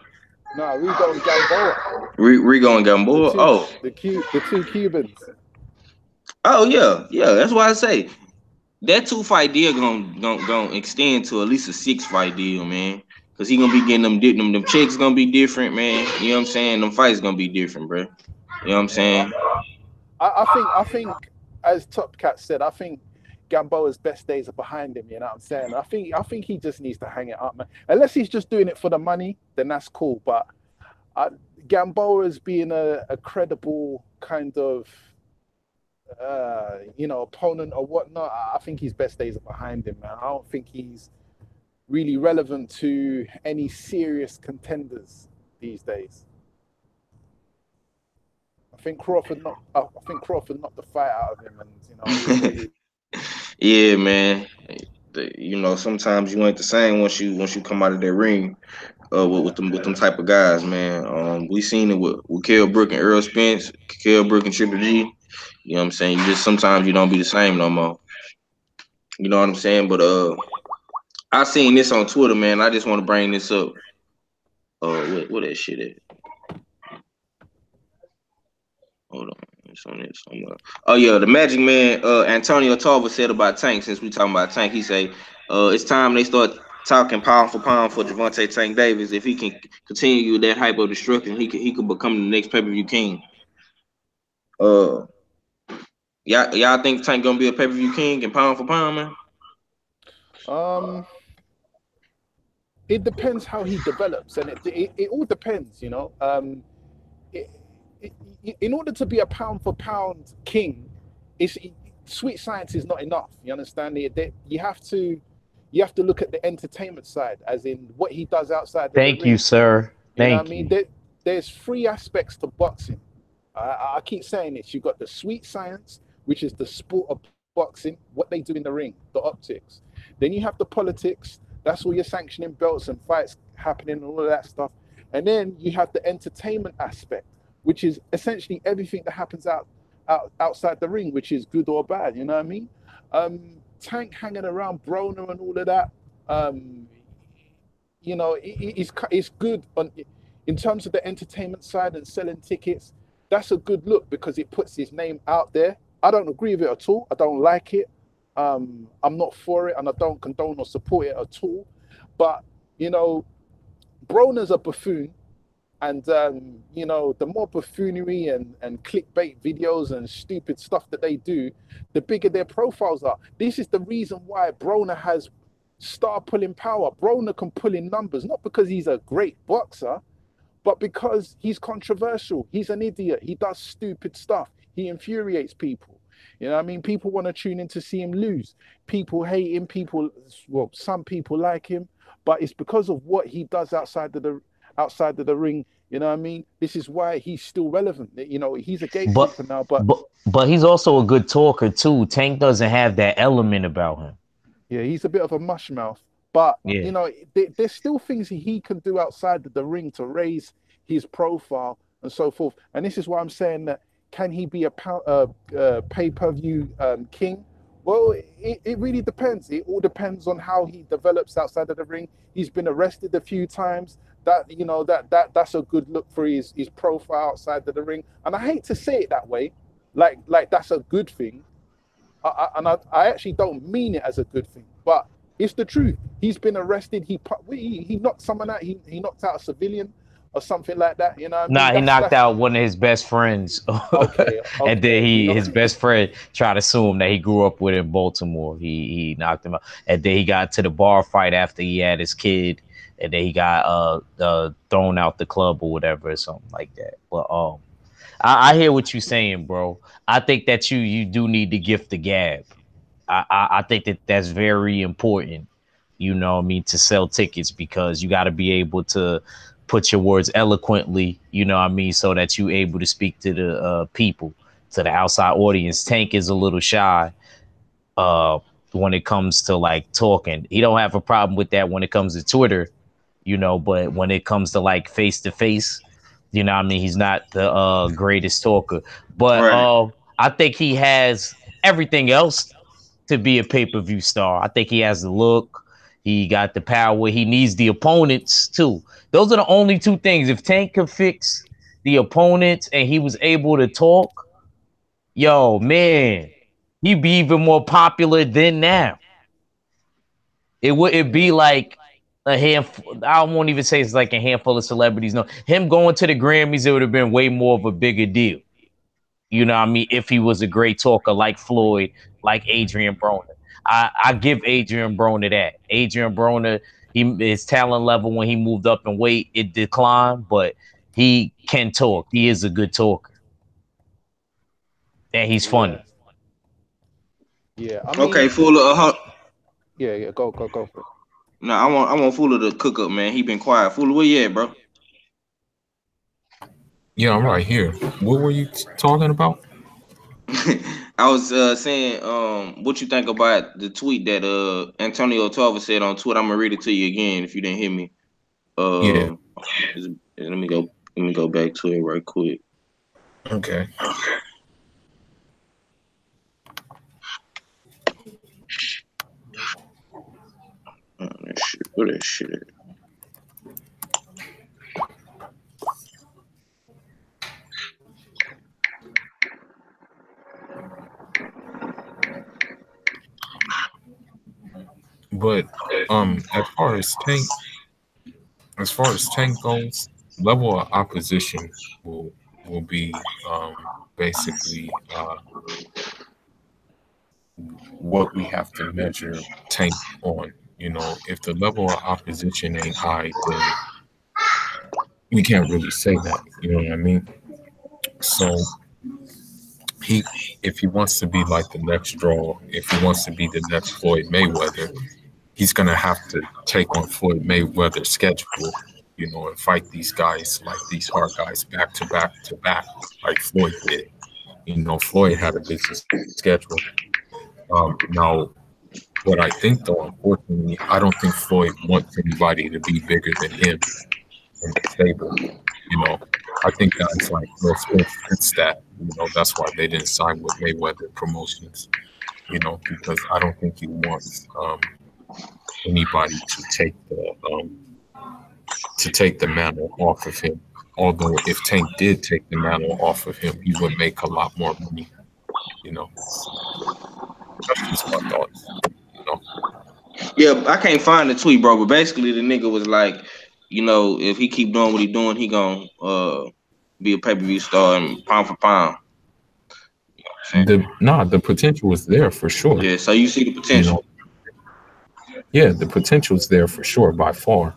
No, Rigo and Gamboa, Rigo and Gamboa. the two Cubans. Yeah. That's why I say that 2 fight deal gonna extend to at least a 6 fight deal, man. Cause he gonna be getting them checks gonna be different, man. You know what I'm saying? Them fights gonna be different, bro. You know what I'm Yeah, saying? I think as Top Cat said, I think Gamboa's best days are behind him. You know what I'm saying? I think he just needs to hang it up, man. Unless he's just doing it for the money, then that's cool. But Gamboa's being a credible kind of opponent or whatnot. I think his best days are behind him, man. I don't think he's really relevant to any serious contenders these days. I think Crawford knocked the fight out of him, and it is what it is. Yeah, man. Sometimes you ain't the same once you come out of that ring. With them type of guys, man. We seen it with Kell Brook and Earl Spence, Kell Brook and Triple G. You know what I'm saying? You just sometimes you don't be the same no more. You know what I'm saying? But I seen this on Twitter, man. I just want to bring this up. What that shit at? Hold on. It's on this somewhere. Oh yeah, the Magic Man, Antonio Tarver said about Tank. Since we talking about Tank, he say, it's time they start talking pound for pound for Javante Tank Davis. If he can continue that hype of destruction, he could become the next pay-per-view king. Uh, y'all think Tank gonna be a pay-per-view king and pound for pound, man? Um, it depends how he develops, and it all depends, it, in order to be a pound for pound king, it's sweet science is not enough. You understand? You have to look at the entertainment side, as in what he does outside of the Thank you, ring. sir. You know what I Thank mean? you. There's 3 aspects to boxing. I keep saying this. You've got the sweet science, which is the sport of boxing, what they do in the ring, the optics. Then you have the politics. That's all your sanctioning belts and fights happening and all of that stuff. And then you have the entertainment aspect, which is essentially everything that happens outside the ring, which is good or bad. You know what I mean? Tank hanging around Broner and all of that. Um, it's good in terms of the entertainment side and selling tickets. That's a good look because it puts his name out there. I don't agree with it at all. I don't like it. I'm not for it, and I don't condone or support it at all. But Broner's a buffoon, and the more buffoonery and clickbait videos and stupid stuff that they do, the bigger their profiles are. This is the reason why Broner has star pulling power. Broner can pull in numbers, not because he's a great boxer, but because he's controversial. He's an idiot. He does stupid stuff. He infuriates people. You know what I mean? People want to tune in to see him lose. People hate him. Some people like him, but it's because of what he does outside of the ring. You know what I mean? This is why he's still relevant. He's a gatekeeper now, but he's also a good talker too. Tank doesn't have that element about him. Yeah, he's a bit of a mush mouth. But, Yeah. there's still things he can do outside of the ring to raise his profile and so forth. And this is why I'm saying that, can he be a pay-per-view king? Well, it really depends. It all depends on how he develops outside of the ring. He's been arrested a few times. That's a good look for his profile outside of the ring. And I hate to say it that way, like that's a good thing. I actually don't mean it as a good thing, but it's the truth. He's been arrested. He knocked someone out. He knocked out a civilian or something like that. You know what I mean? He knocked out one of his best friends. Okay. And then his best friend tried to sue him that he grew up with in Baltimore. He knocked him out. And then he got to the bar fight after he had his kid. And then he got thrown out the club or whatever, or something like that. But I hear what you're saying, bro. I think that you do need to gift the gab. I think that's very important, to sell tickets, because you got to be able to put your words eloquently, so that you're able to speak to the people, to the outside audience. Tank is a little shy when it comes to like talking. He don't have a problem with that when it comes to Twitter, but when it comes to like face to face, he's not the greatest talker. But Right. I think he has everything else to be a pay-per-view star. I think he has the look. He got the power. He needs the opponents too. Those are the only two things. If Tank could fix the opponents and he was able to talk, yo, man, he'd be even more popular than now. It wouldn't be like a handful. I won't even say it's like a handful of celebrities. No, him going to the Grammys, it would have been way more of a bigger deal. You know what I mean? If he was a great talker like Floyd, like Adrian Broner. I give Adrian Broner that. Adrian Broner, his talent level when he moved up in weight, it declined, but he can talk. He is a good talker. And he's funny. Yeah, I mean, Okay, Fuller. yeah, go for it. No, I want Fuller to cook up, man. He been quiet. Fuller, where you at, bro? Yeah, I'm right here. What were you talking about? I was saying, what you think about the tweet that Antonio Tarver said on Twitter? I'm gonna read it to you again if you didn't hear me. Yeah. Let me go back to it right quick. Okay. Where that shit at? But as far as Tank goes, level of opposition will be basically what we have to measure Tank on. If the level of opposition ain't high, then we can't really say that. You know what I mean? So if he wants to be like the next draw, if he wants to be the next Floyd Mayweather, he's gonna have to take on Floyd Mayweather's schedule, and fight these guys, like these hard guys, back to back to back, like Floyd did. Floyd had a busy schedule. Now, what I think, though, unfortunately, I don't think Floyd wants anybody to be bigger than him. and stable. You know, I think guys like Will Smith fits that. You know, that's why they didn't sign with Mayweather Promotions. You know, because I don't think he wants anybody to take the mantle off of him. Although if Tank did take the mantle off of him, he would make a lot more money. You know, that's just my thoughts. You know, Yeah, I can't find the tweet, bro. But basically, the nigga was like, if he keep doing what he doing, he gonna be a pay per view star and pound for pound. the potential is there for sure. Yeah, so you see the You potential. know, yeah, the potential is there for sure by far,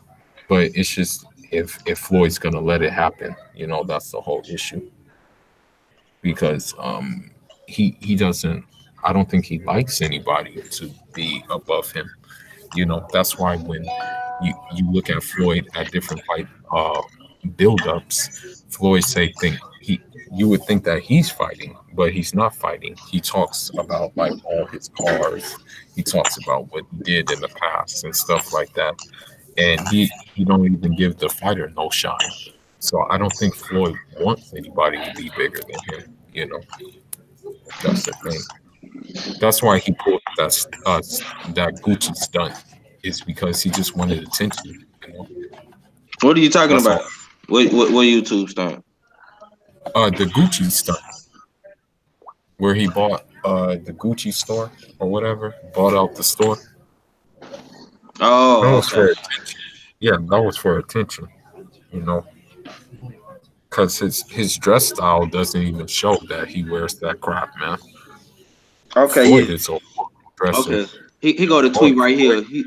but it's just if Floyd's gonna let it happen, you know, that's the whole issue because he doesn't. I don't think he likes anybody to be above him. You know, that's why when you look at Floyd at different fight build-ups, Floyd say think he you would think that he's fighting, but he's not fighting. He talks about like all his cars. He talks about what he did in the past and stuff like that. And he don't even give the fighter no shine. So I don't think Floyd wants anybody to be bigger than him. You know, that's the thing. That's why he pulled that Gucci stunt. Is because he just wanted attention. You know, What are you talking that's about? all. What YouTube stunt? The Gucci stunt where he bought the Gucci store or whatever, bought out the store. That Oh, was okay. for attention. Yeah, that was for attention. You know, because his dress style doesn't even show that he wears that crap, man. Okay, Floyd yeah. is a dresser. Okay. He go to tweet Floyd, right Floyd, here.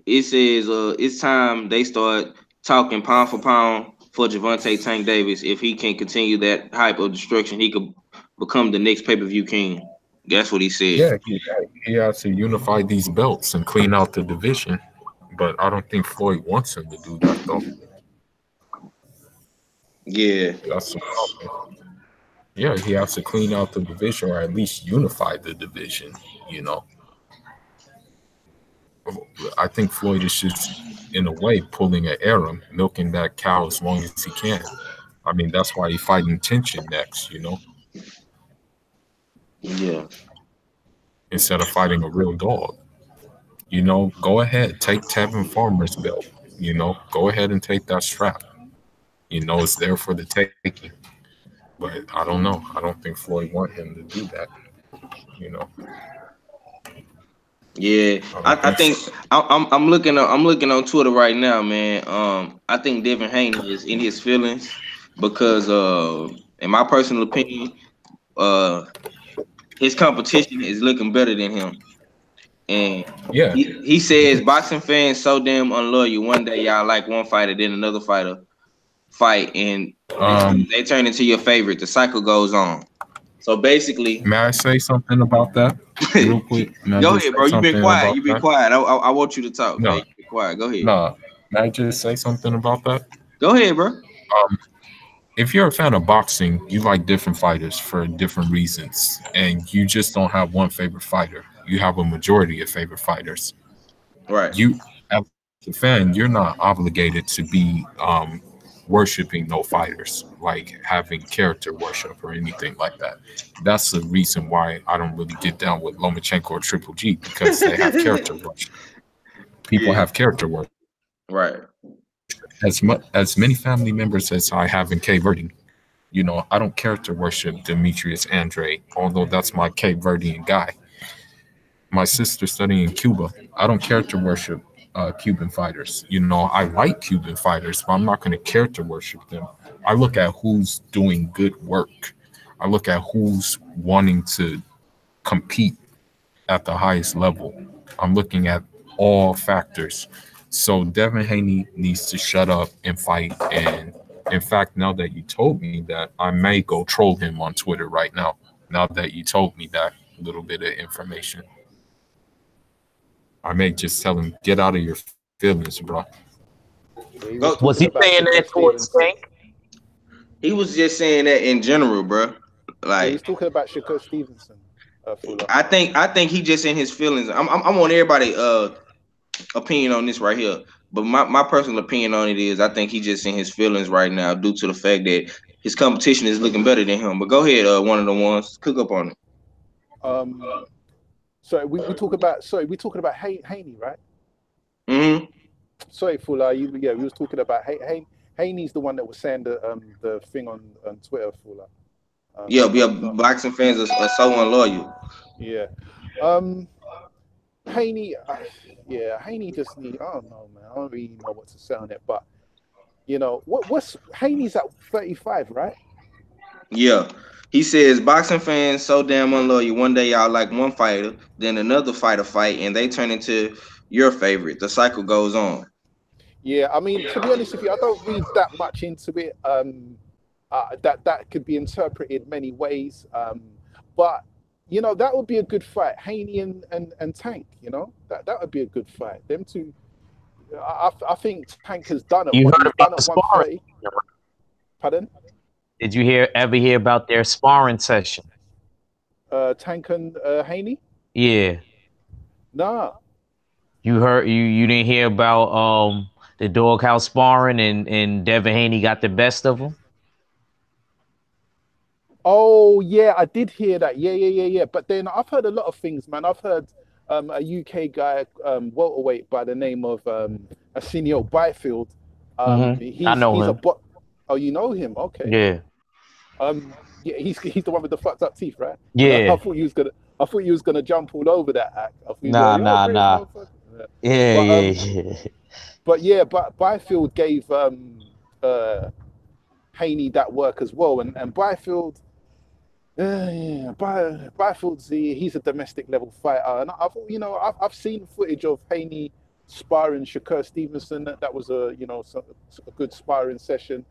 It says it's time they start talking pound for pound for Javante Tank Davis. If he can continue that hype of destruction, he could become the next pay per view king. That's what he said. yeah, he has to unify these belts and clean out the division. But I don't think Floyd wants him to do that though. Yeah. That's the problem. Yeah, he has to clean out the division or at least unify the division. You know, I think Floyd is just in a way pulling an Aram, milking that cow as long as he can. I mean, that's why he's fighting tension next. You know, Yeah. instead of fighting a real dog. You know, go ahead, take Tevin Farmer's belt. You know, go ahead and take that strap. You know, it's there for the taking. But I don't know. I don't think Floyd want him to do that. You know, Yeah, I don't I think so. think I'm looking on Twitter right now, man. I think Devin Haney is in his feelings because in my personal opinion, uh, his competition is looking better than him, and Yeah, he says boxing fans so damn unloyal. One day y'all like one fighter, then another fighter fight, and Um, they turn into your favorite. The cycle goes on. So basically, may I say something about that real quick? May I go just ahead, say bro. You've been something quiet. about You've been that? quiet. I want you to talk, man. No, You've been quiet. Go ahead. no. May I just say something about that? Go ahead, bro. Um, if you're a fan of boxing, you like different fighters for different reasons, and you just don't have one favorite fighter. You have a majority of favorite fighters. Right. You, as a fan, you're not obligated to be worshiping no fighters, like having character worship or anything like that. That's the reason why I don't really get down with Lomachenko or Triple G because they have character worship. People Yeah. have character worship. Right. As many family members as I have in Cape Verde, you know, I don't character worship Demetrius Andre, although that's my Cape Verdean guy. My sister studying in Cuba, I don't character worship Cuban fighters. You know, I like Cuban fighters, but I'm not going to character worship them. I look at who's doing good work. I look at who's wanting to compete at the highest level. I'm looking at all factors. So Devin Haney needs to shut up and fight. And in fact, now that you told me that, I may go troll him on Twitter right now. Now that you told me that little bit of information, I may just tell him, get out of your feelings, bro. Yeah, he was Go. Was talking he about saying Shakur that towards Stevenson. Tank? He was just saying that in general, bro. Yeah, Like he's talking about Shakur Stevenson, Fuller. I think he just in his feelings. I'm on everybody opinion on this right here. But my personal opinion on it is I think he just in his feelings right now due to the fact that his competition is looking better than him. But go ahead, one of the ones, cook up on it. Um, sorry, we talk about we talking about Haney, right? Mm-hmm. Sorry, Fuller. We was talking about Haney's the one that was saying the thing on Twitter, Fuller. Yeah, yeah, Not boxing fans are so unloyal. yeah. Um, Haney, yeah, Haney just need. I don't know, man. I don't really know what to say on it, but what's Haney's at 35, right? Yeah. He says boxing fans so damn unloyal. One day y'all like one fighter, then another fighter fight, and they turn into your favorite. The cycle goes on. Yeah, I mean, to be honest with you, I don't read that much into it. That could be interpreted many ways. But that would be a good fight. Haney and Tank. That would be a good fight. Them two. I think Tank has done it. You What heard he's done about at the sparring? 130. Pardon? Did you ever hear about their sparring session? Tank and Haney? Yeah. Nah. You didn't hear about the doghouse sparring and Devin Haney got the best of him? Oh yeah, I did hear that. Yeah. But then I've heard a lot of things, man. I've heard a UK guy, welterweight by the name of Arsenio Byfield. I know He's a him. bot. Oh, you know him? Okay. Yeah. Yeah, he's the one with the fucked up teeth, right? Yeah. I thought you was gonna jump all over that act. I thought you was Nah, like, yo, nah, British nah. motherfucker. Yeah. But yeah, but Byfield gave Haney that work as well, and Byfield. Yeah, Byfield's he's a domestic level fighter, and I've seen footage of Haney sparring Shakur Stevenson. That was a good sparring session,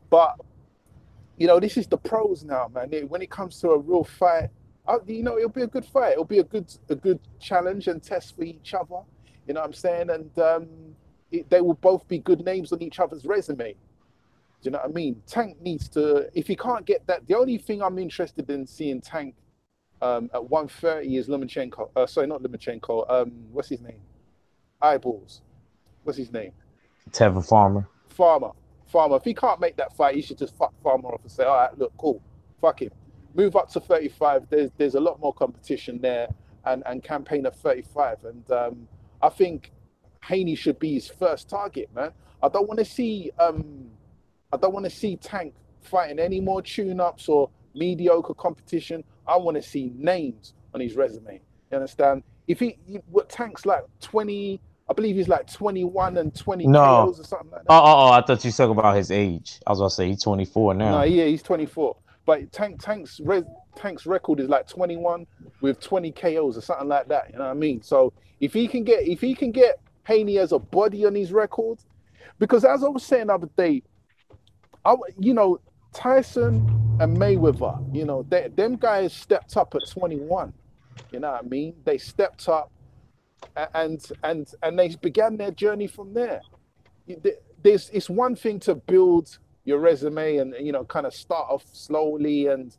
but this is the pros now, man. When it comes to a real fight, it'll be a good fight. It'll be a good challenge and test for each other. You know what I'm saying? And they will both be good names on each other's resume. Do you know what I mean? Tank needs to, if he can't get that, the only thing I'm interested in seeing Tank at 130 is Lomachenko. Sorry, not Lomachenko. What's his name? Eyeballs. What's his name? Tevin Farmer. Farmer. If he can't make that fight, he should just fuck Farmer off and say, all right, look, cool. Fuck him. Move up to 35. There's a lot more competition there and campaign at 35. And I think Haney should be his first target, man. I don't want to see Tank fighting any more tune-ups or mediocre competition. I want to see names on his resume. You understand? What Tank's like 20, I believe he's like 21 and 20 KOs or something like that. Oh, I thought you talking about his age. I was gonna say he's 24 now. No, yeah, he's 24. But Tank's record is like 21 with 20 KOs or something like that. You know what I mean? So if he can get Haney as a body on his record, because as I was saying the other day, Tyson and Mayweather, them guys stepped up at 21. You know what I mean? They stepped up and they began their journey from there. It's one thing to build your resume and kind of start off slowly and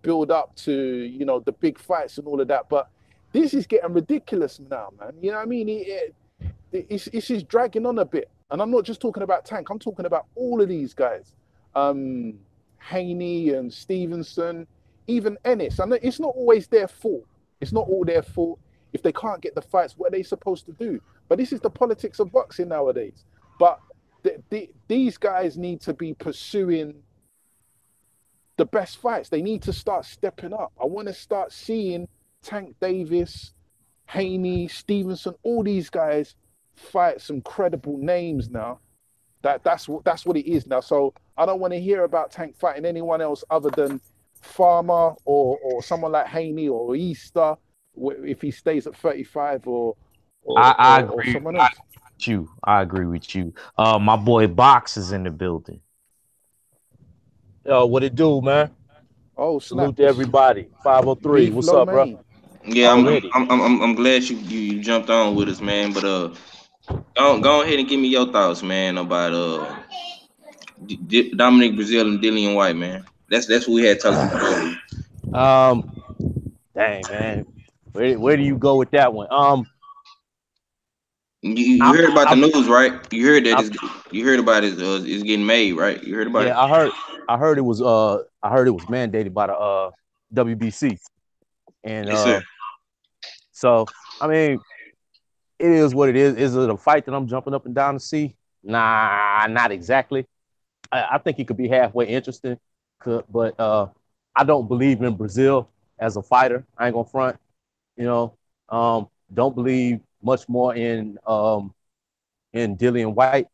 build up to the big fights and all of that. But this is getting ridiculous now, man. You know what I mean? It's just dragging on a bit. And I'm not just talking about Tank. I'm talking about all of these guys. Haney and Stevenson, even Ennis. And it's not always their fault. It's not all their fault. If they can't get the fights, what are they supposed to do? But this is the politics of boxing nowadays. But these guys need to be pursuing the best fights. They need to start stepping up. I want to start seeing Tank Davis, Haney, Stevenson, all these guys fight some credible names now. That's what it is now. So I don't want to hear about Tank fighting anyone else other than Farmer or someone like Haney or Easter if he stays at 35 or I agree. someone else. I agree with you. My boy Box is in the building. Yo, what it do, man? Oh, salute to everybody. 503. Beef What's Low up, bro? Main. Yeah, I'm glad you jumped on with us, man. But go ahead and give me your thoughts, man, about Dominic Brazil and Dillian White, man. That's what we had talked about. Dang, man. Where do you go with that one? You I, heard about the I, news, right? You heard that I, you heard about it. It's getting made, right? You heard about it. yeah, I heard it was mandated by the WBC, and Yes, sir. so I mean, it is what it is. Is it a fight that I'm jumping up and down to see? Nah, not exactly. I think it could be halfway interesting, but I don't believe in Brazil as a fighter. I ain't gonna front. You know, don't believe much more in Dillian White.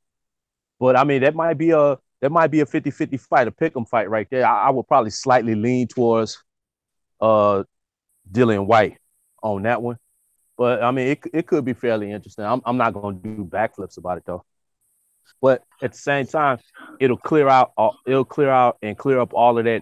But I mean, that might be a 50-50 fight, a pick'em fight right there. I would probably slightly lean towards uh Dillian White on that one. But I mean, it could be fairly interesting. I'm not gonna do backflips about it though. But at the same time, it'll clear out and clear up all of that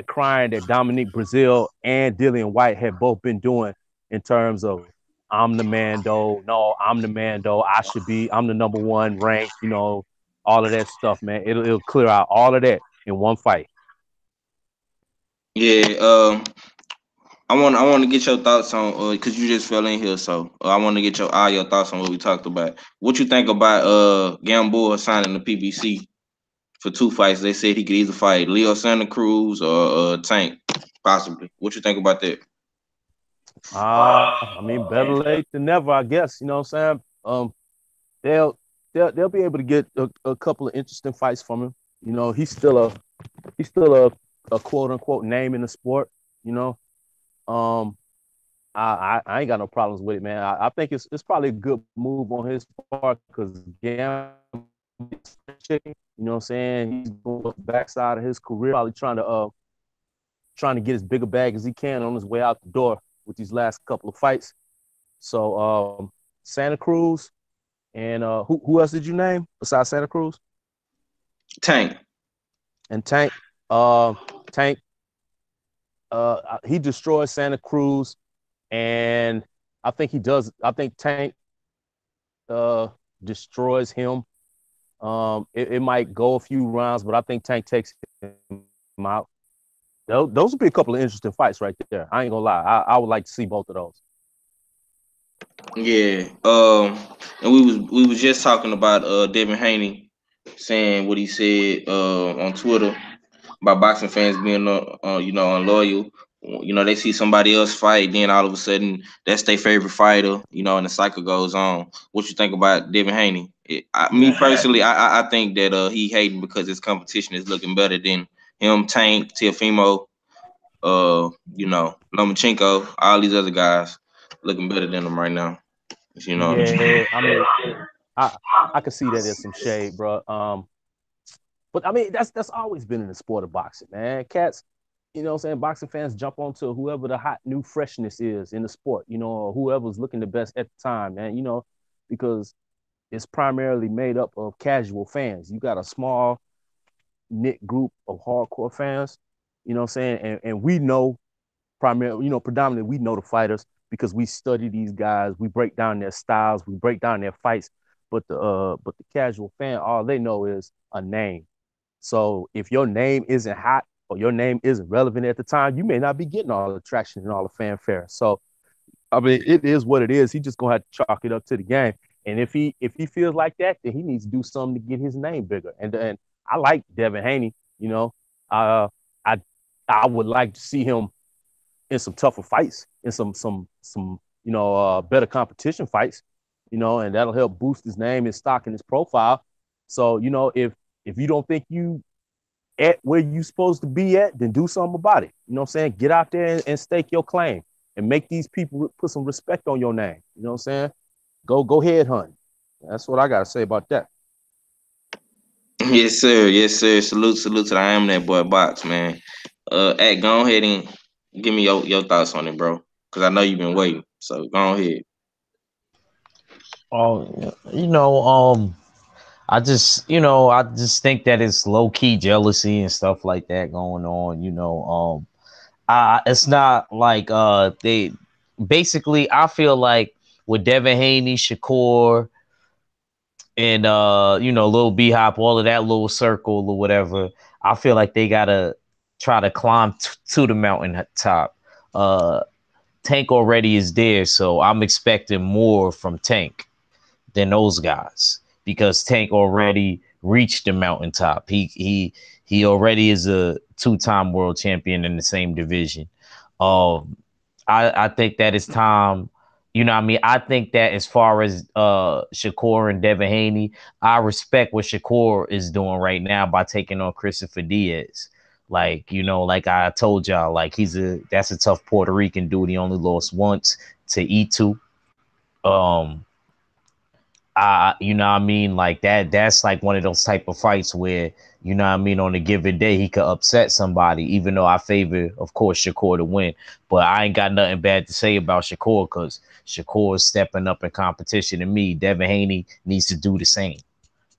crying that Dominique Brazil and Dillian White have both been doing in terms of I'm the man though, no, I'm the man though, I'm the number one ranked, all of that stuff, man. It'll clear out all of that in one fight. Yeah. I want to get your thoughts on because you just fell in here, so I want to get all your thoughts on what we talked about. What you think about Gamboa signing the PBC for 2 fights? They said he could either fight Leo Santa Cruz or Tank, possibly. What you think about that? I mean, better late than never, I guess. You know what I'm saying? They'll they'll be able to get a couple of interesting fights from him. He's still a quote unquote name in the sport. You know, um, I ain't got no problems with it, man. I think it's probably a good move on his part because Gam chicken. You know what I'm saying? He's going the backside of his career, probably trying to get as big a bag as he can on his way out the door with these last couple of fights. So Santa Cruz and who else did you name besides Santa Cruz? Tank. And Tank. Tank. He destroys Santa Cruz, and I think he does. I think Tank destroys him. It might go a few rounds, but I think Tank takes him out. Those would be a couple of interesting fights right there. I ain't gonna lie. I would like to see both of those. Yeah. And we was just talking about Devin Haney saying what he said on Twitter about boxing fans being unloyal. They see somebody else fight, then all of a sudden that's their favorite fighter. And the cycle goes on. What you think about Devin Haney? Me Man, personally, I think that he hating because his competition is looking better than him, Tank, Teofimo, Lomachenko, all these other guys looking better than him right now. You know what I'm saying? Yeah, I mean, I I could see that as some shade, bro. But I mean, that's always been in the sport of boxing, man. Cats, you know what I'm saying? Boxing fans jump onto whoever the hot new freshness is in the sport, or whoever's looking the best at the time, man, because it's primarily made up of casual fans. You got a small knit group of hardcore fans, you know what I'm saying? And we know primarily, predominantly we know the fighters because we study these guys, we break down their styles, we break down their fights. But the casual fan, all they know is a name. So if your name isn't hot or your name isn't relevant at the time, you may not be getting all the traction and all the fanfare. So I mean, it is what it is. He just gonna have to chalk it up to the game. And if he feels like that, then he needs to do something to get his name bigger. And I like Devin Haney. Uh, I I would like to see him in some tougher fights, in some better competition fights. And that'll help boost his name, his stock, and his profile. So if you don't think you at where you supposed to be at, then do something about it. You know what I'm saying? Get out there and stake your claim and make these people put some respect on your name. You know what I'm saying? Go head hunting. That's what I gotta say about that. Yes, sir. Yes, sir. Salute to the I am that boy box, man. Go ahead and give me your thoughts on it, bro. Cause I know you've been waiting. So go ahead. Oh, I just think that it's low key jealousy and stuff like that going on. It's not like they basically. I feel like with Devin Haney, Shakur, and Lil B Hop, all of that little circle or whatever. I feel like they gotta try to climb to the mountain top. Tank already is there, so I'm expecting more from Tank. than those guys because Tank already reached the mountaintop. He already is a two-time world champion in the same division. Um, I think that it's time. You know what I mean? I think that as far as Shakur and Devin Haney, I respect what Shakur is doing right now by taking on Christopher Diaz. Like, you know, like I told y'all, like that's a tough Puerto Rican dude. He only lost once to E2. Um, you know what I mean? Like that's like one of those type of fights where, you know what I mean, on a given day he could upset somebody, even though I favor, of course, Shakur to win. But I ain't got nothing bad to say about Shakur because Shakur is stepping up in competition to me. Devin Haney needs to do the same.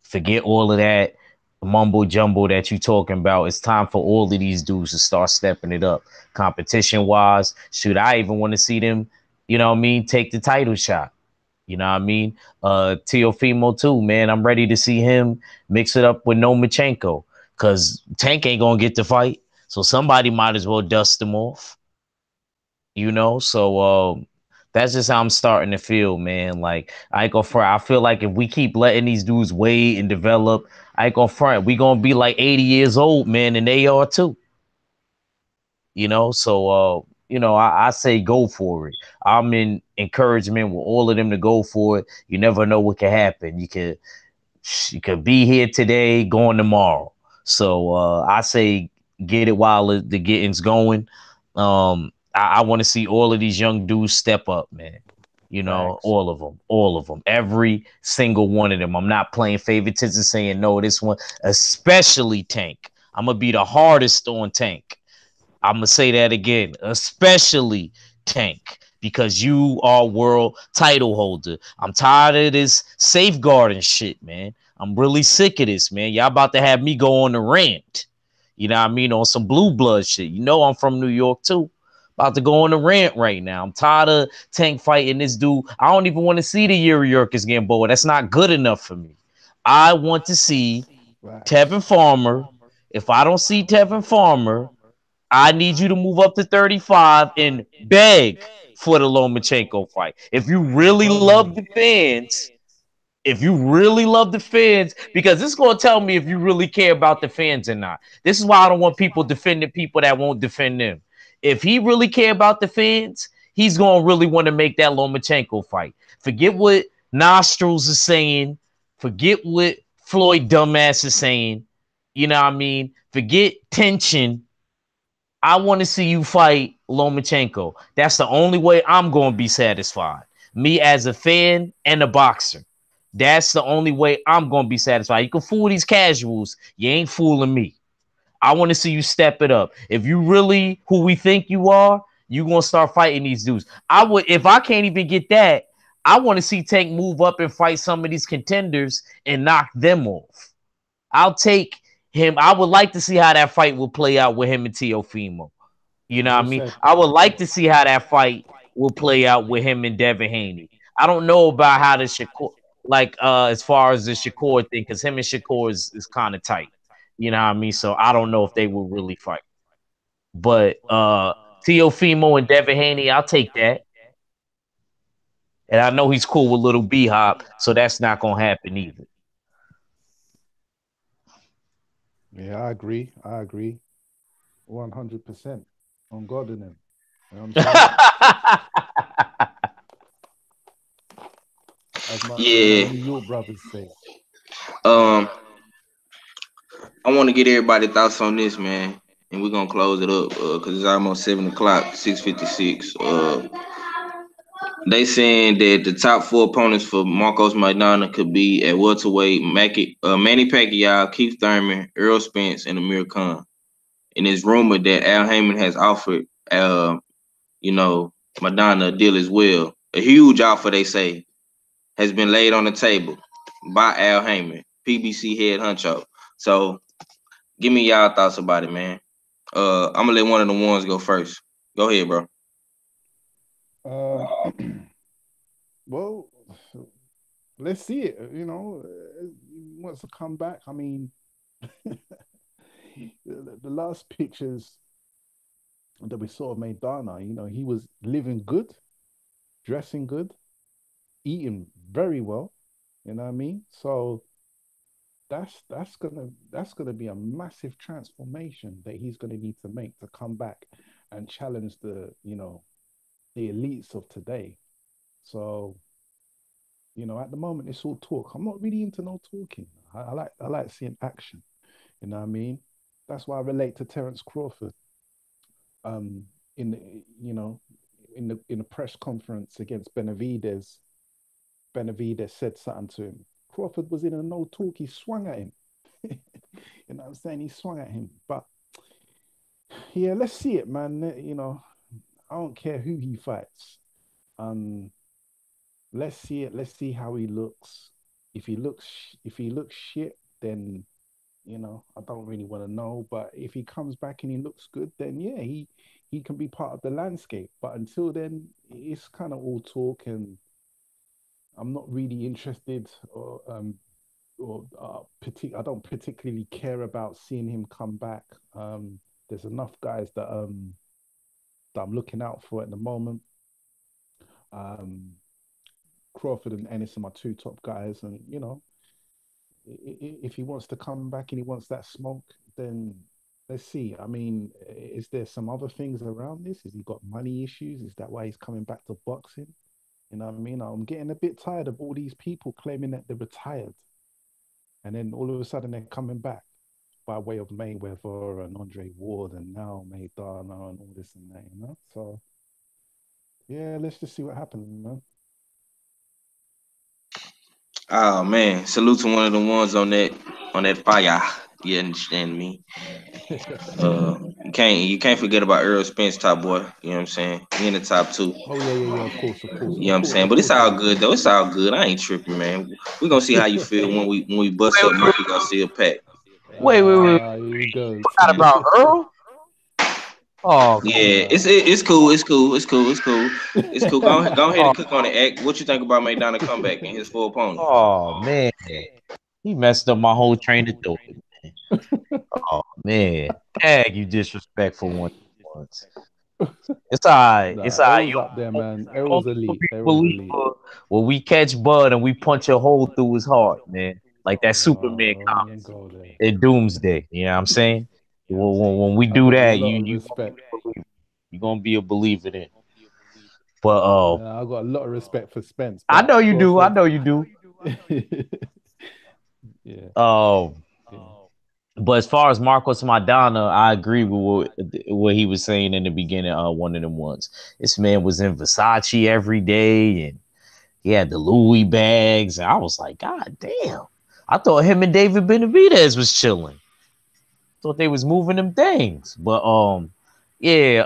Forget all of that mumbo jumbo that you talking about. It's time for all of these dudes to start stepping it up. Competition wise, should I even want to see them, you know what I mean, take the title shot? You know what I mean? Teofimo too, man. I'm ready to see him mix it up with Nomachenko because Tank ain't gonna get the fight. So somebody might as well dust him off, you know? So that's just how I'm starting to feel, man. Like I ain't gonna front. I feel like if we keep letting these dudes wait and develop, I ain't gonna front. We gonna be like 80 years old, man, and they are too. You know, so you know, I say go for it. I'm in encouragement with all of them to go for it. You never know what can happen. You could be here today, going tomorrow. So I say get it while the getting's going. I want to see all of these young dudes step up, man. You know, Facts. all of them, every single one of them. I'm not playing favoritism, saying no. This one, especially Tank. I'm gonna be the hardest on Tank. I'm gonna say that again, especially Tank, because you are world title holder. I'm tired of this safeguarding shit, man. I'm really sick of this, man. Y'all about to have me go on the rant. You know what I mean? On some blue blood shit. You know I'm from New York too. About to go on the rant right now. I'm tired of Tank fighting this dude. I don't even want to see the Yuri Yerkes getting bored. That's not good enough for me. I want to see Facts. Tevin Farmer. If I don't see Tevin Farmer, I need you to move up to 35 and beg for the Lomachenko fight. If you really love the fans, if you really love the fans, because this is going to tell me if you really care about the fans or not. This is why I don't want people defending people that won't defend them. If he really care about the fans, he's going to really want to make that Lomachenko fight. Forget what Nostrils is saying. Forget what Floyd Dumbass is saying. You know what I mean? Forget tension. I want to see you fight Lomachenko. That's the only way I'm going to be satisfied. Me as a fan and a boxer. That's the only way I'm going to be satisfied. You can fool these casuals. You ain't fooling me. I want to see you step it up. If you really who we think you are, you going to start fighting these dudes. I would, if I can't even get that, I want to see Tank move up and fight some of these contenders and knock them off. I'll take him. I would like to see how that fight will play out with him and Teofimo. You know As what I I mean? said, I would like to see how that fight will play out with him and Devin Haney. I don't know about how the Shakur, like as far as the Shakur thing, because him and Shakur is kind of tight. You know what I mean? So I don't know if they will really fight. But Teofimo and Devin Haney, I'll take that. And I know he's cool with Little B Hop, so that's not gonna happen either. yeah, I agree. I agree. 100% on God in him. You know what I'm saying? As my Yeah. New York brothers say. Yeah. Um, I want to get everybody thoughts on this, man, and we're gonna close it up because it's almost 7 o'clock, 6:56. They saying that the top four opponents for Marcos Maidana could be at welterweight: Manny Pacquiao, Keith Thurman, Earl Spence, and Amir Khan. And it's rumored that Al Heyman has offered, you know, Maidana a deal as well. A huge offer, they say, has been laid on the table by Al Heyman, PBC head honcho. So, give me y'all thoughts about it, man. I'm gonna let one of the ones go first. Go ahead, bro. Um, well, let's see it. He wants to come back. I mean, the last pictures that we saw of Maidana, he was living good, dressing good, eating very well. You know what I mean? So that's gonna be a massive transformation that he's gonna need to make to come back and challenge the elites of today. So at the moment it's all talk. I'm not really into no talking. I like seeing action. You know what I mean? That's why I relate to Terence Crawford. Um, in the press conference against Benavides, Benavides said something to him. Crawford was in a no talk. He swung at him. You know what I'm saying? He swung at him. But yeah, let's see it, man. I don't care who he fights. Um, let's see it. Let's see how he looks. If he looks shit, then I don't really want to know. But if he comes back and he looks good, then yeah, he can be part of the landscape. But until then, it's kind of all talk, and I'm not really interested I don't particularly care about seeing him come back. There's enough guys that I'm looking out for at the moment. Um, Crawford and Ennis are my two top guys, and if he wants to come back and he wants that smoke, then let's see. I mean, is there some other things around this? Has he got money issues? Is that why he's coming back to boxing? You know what I mean? I'm getting a bit tired of all these people claiming that they're retired, and then all of a sudden they're coming back by way of Mayweather and Andre Ward and now Maidana and all this and that. So yeah, let's just see what happens, man. Oh man, salute to one of the ones on that fire. You understand me? You can't forget about Earl Spence, top boy. You know what I'm saying? He in the top two. Oh yeah, yeah, yeah. Of course, of course, You know of what I'm course, saying? of But it's course. all Yeah. good though. It's all good. I ain't tripping, man. We gonna see how you feel when we bust up Murphy Garcia pack. Wait. Here he goes. Forgot about Earl. Oh, come on. Yeah, it's uh, it's cool. It's cool. It's cool. It's cool. It's cool. Go ahead Oh, and cook on the act. What you think about Maidana comeback and his full opponent? oh man, he messed up my whole train of thought. Oh man, dang, you disrespectful one once. It's alright. It's Nah, alright. Errol's up there, man. You don't Errol's need to elite. be a Errol's elite. believer when we catch Bud and we punch a hole through his heart, man. Like that Superman Oh, we comic ain't go there. in Doomsday. You know what I'm saying? When we I do got a that, lot of respect. you gonna be a believer then. But I got a lot of respect for Spence, I but know you do. I Crawford. know you do. Yeah, Um, yeah. but as far as Marcos Maidana, I agree with what he was saying in the beginning. One of them ones. This man was in Versace every day, and he had the Louis bags. And I was like, God damn! I thought him and David Benavidez was chilling. Thought they was moving them things. But yeah.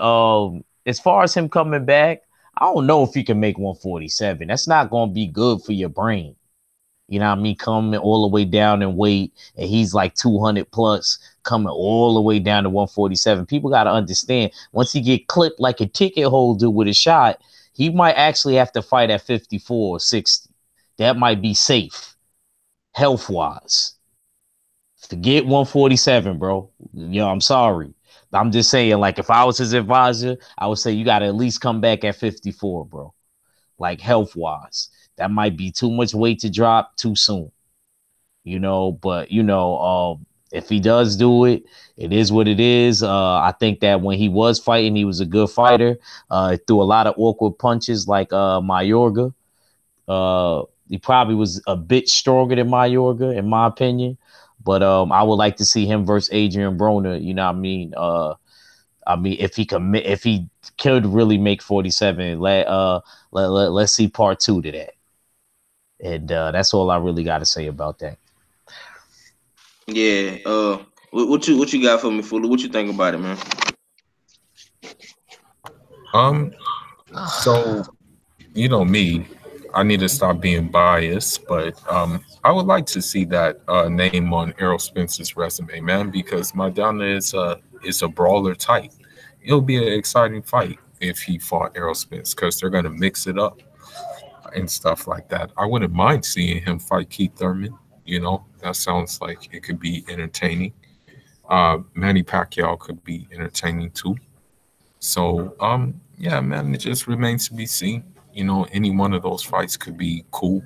As far as him coming back, I don't know if he can make 147. That's not gonna be good for your brain. You know what I mean? Coming all the way down in weight, and he's like 200 plus, coming all the way down to 147. People got to understand, once he get clipped like a ticket holder with a shot, he might actually have to fight at 54 or 60. That might be safe, health wise. Forget 147, bro. I'm sorry. I'm just saying, like, if I was his advisor, I would say you got to at least come back at 54, bro. Like, health wise. That might be too much weight to drop too soon. But if he does do it, it is what it is. I think that when he was fighting, he was a good fighter. Threw a lot of awkward punches like Mayorga. He probably was a bit stronger than Mayorga, in my opinion. But I would like to see him versus Adrian Broner. You know what I mean? If he could really make 47, let's see part 2 to that. And that's all I really got to say about that. Yeah. What you got for me, Fuller? What you think about it, man? Um, so me, I need to stop being biased, but I would like to see that name on Errol Spence's resume, man, because Maidana is a brawler type. It'll be an exciting fight if he fought Errol Spence because they're gonna mix it up and stuff like that. I wouldn't mind seeing him fight Keith Thurman. That sounds like it could be entertaining. Manny Pacquiao could be entertaining too. So, yeah, man, it just remains to be seen. Any one of those fights could be cool.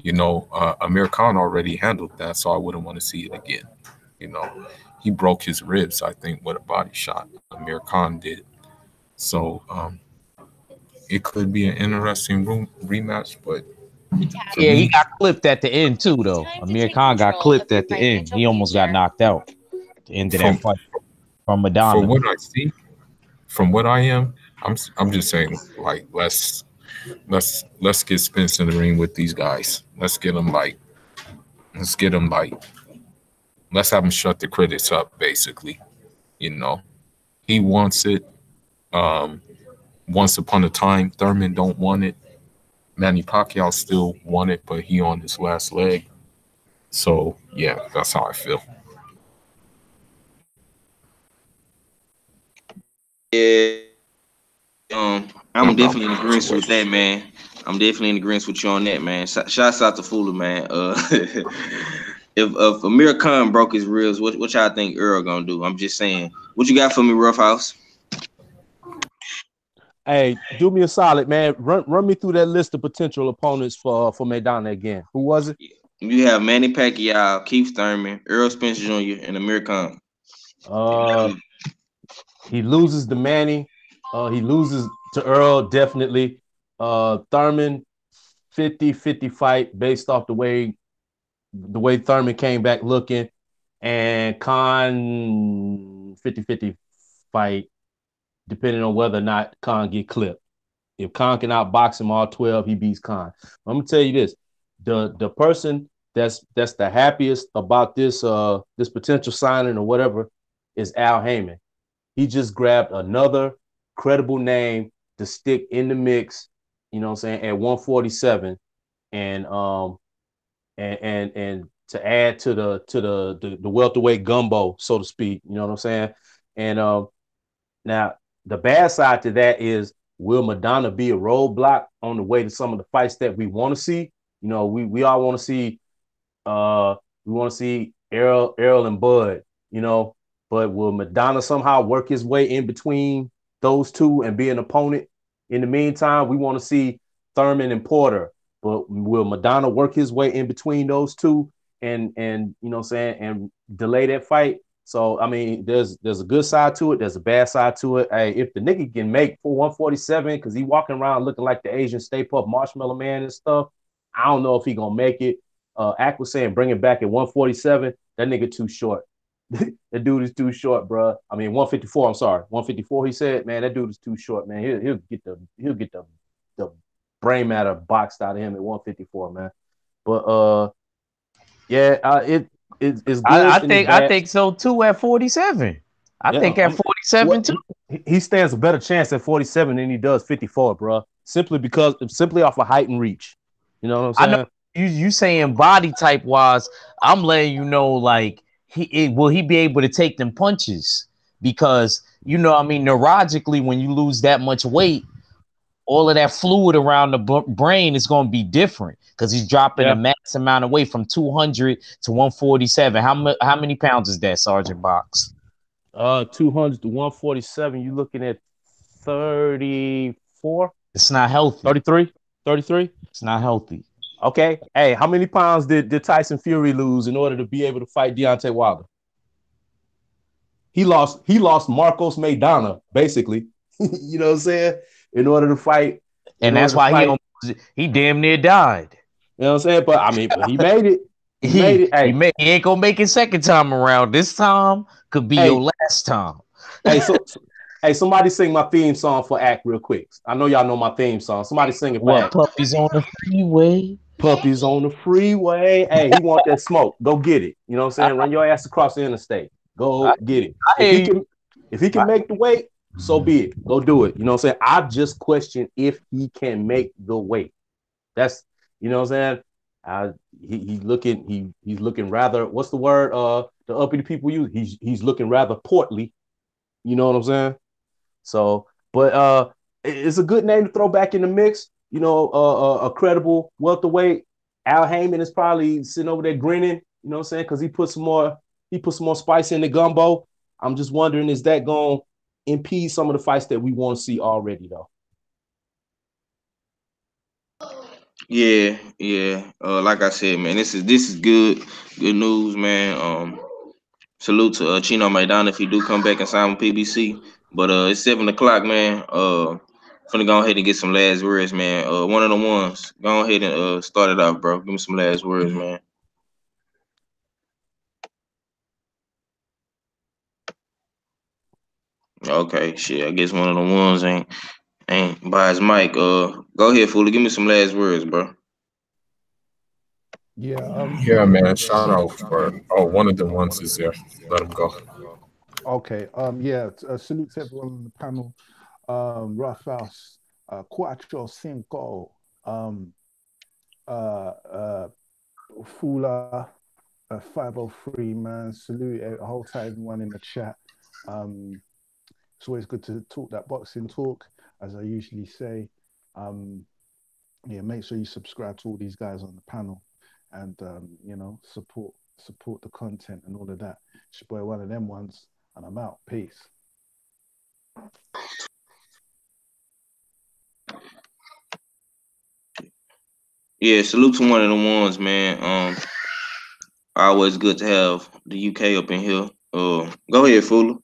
Amir Khan already handled that, so I wouldn't want to see it again. You know, he broke his ribs, I think, with a body shot. Amir Khan did. So it could be an interesting rematch, but for Yeah, he me, got clipped at the end too, though. Amir Khan got clipped at the end. He almost got knocked out at the end of that from fight from from Madonna. what I see, from what I am, I'm just saying, like, let's get Spence in the ring with these guys. Let's get them like let's have him shut the critics up, basically. You know, he wants it. Um, Once upon a time, Thurman don't want it. Manny Pacquiao still want it, but he on his last leg. So yeah, that's how I feel. Yeah, What I'm about definitely in Patrick agreement with that, Wade? man. I'm definitely in agreement with you on that, man. Shouts out to Fuller, man. If Amir Khan broke his ribs, what y'all think Earl gonna do? I'm just saying. What you got for me, Roughhouse? Hey, do me a solid, man. Run me through that list of potential opponents for Maidana again. Who was it? You have Manny Pacquiao, Keith Thurman, Earl Spence Jr., and Amir Khan. Uh, he loses to Manny. He loses to Earl, definitely. Thurman, 50-50 fight based off the way Thurman came back looking. And Khan, 50-50 fight, depending on whether or not Khan get clipped. If Khan can outbox him all 12, he beats Khan. I'm gonna tell you this: the person that's the happiest about this potential signing or whatever is Al Heyman. He just grabbed another credible name to stick in the mix, you know what I'm saying, at 147, and and to add to the welterweight gumbo, so to speak, you know what I'm saying? And now the bad side to that is, will Madonna be a roadblock on the way to some of the fights that we want to see? You know, we all want to see Errol and Bud, you know, but will Madonna somehow work his way in between those two and be an opponent? In the meantime, we want to see Thurman and Porter, but will Madonna work his way in between those two and you know what I'm saying, and delay that fight? So I mean, there's a good side to it, there's a bad side to it. Hey, if the nigga can make for 147 because he walking around looking like the Asian Stay Puft Marshmallow Man and stuff, I don't know if he gonna make it. Ack was saying bring it back at 147. That nigga too short. That dude is too short, bro. I mean 154. I'm sorry, 154. He said, man, that dude is too short, man. He'll get the brain matter boxed out of him at 154, man. But yeah, it's good I and it's think I bad. think so too at 47. I Yeah, think at 47 too. he stands a better chance at 47 than he does 54, bro. Simply off of height and reach. You know what I'm I know saying? you saying body type wise. I'm letting you know, like will he be able to take them punches? Because I mean, neurologically, when you lose that much weight, all of that fluid around the brain is going to be different because he's dropping a Yeah. max amount of weight from 200 to 147. How many pounds is that, Sergeant Box? 200 to 147. You looking at 34, It's not healthy. 33, 33. It's not healthy. Okay. Hey, how many pounds did Tyson Fury lose in order to be able to fight Deontay Wilder? He lost Marcos Maidana, basically. You know what I'm saying? In order to fight, in And order that's to why fight. he damn near died. You know what I'm saying? But I mean, but he made it. He made it. Hey, He ain't gonna make it second time around. This time could be your hey, last time. hey, hey, somebody sing my theme song for Act real quick. I know y'all know my theme song. Somebody sing it for What, Act. puppies on the freeway? Puppies on the freeway. Hey, he want that smoke. Go get it. You know what I'm saying? Run your ass across the interstate. I, Go get it. I hear you. If he can make the weight, so be it. Go do it. You know what I'm saying? I just question if he can make the weight. That's you know what I'm saying? He's looking rather, what's the word the uppity people use? He's looking rather portly. You know what I'm saying? So, but it's a good name to throw back in the mix. You know, a credible welterweight. Al Heyman is probably sitting over there grinning. You know what I'm saying? Because he put some more spice in the gumbo. I'm just wondering, is that going to impede some of the fights that we want to see already, though? Yeah, yeah. Like I said, man, this is good news, man. Salute to Chino Maidana if he do come back and sign with PBC. But it's 7 o'clock, man. Finna go ahead and get some last words, man. One of the ones. Go ahead and start it off, bro. Give me some last words, man. Okay, shit. I guess one of the ones ain't by his mic. Go ahead, Foolie. Give me some last words, bro. Yeah, Yeah, man. Shout out for one of the ones is there. Let him go. okay. Yeah, salute to everyone on the panel. Rough House, Cuatro Cinco, um, uh, Fula, 503, man. Salute, whole to everyone in the chat. Um, it's always good to talk that boxing talk, as I usually say. Um, yeah, make sure you subscribe to all these guys on the panel, and support the content and all of that. It's your boy, one of them ones, and I'm out. Peace. Yeah, salute to one of the ones, man. Always good to have the UK up in here. Go ahead, Foolie.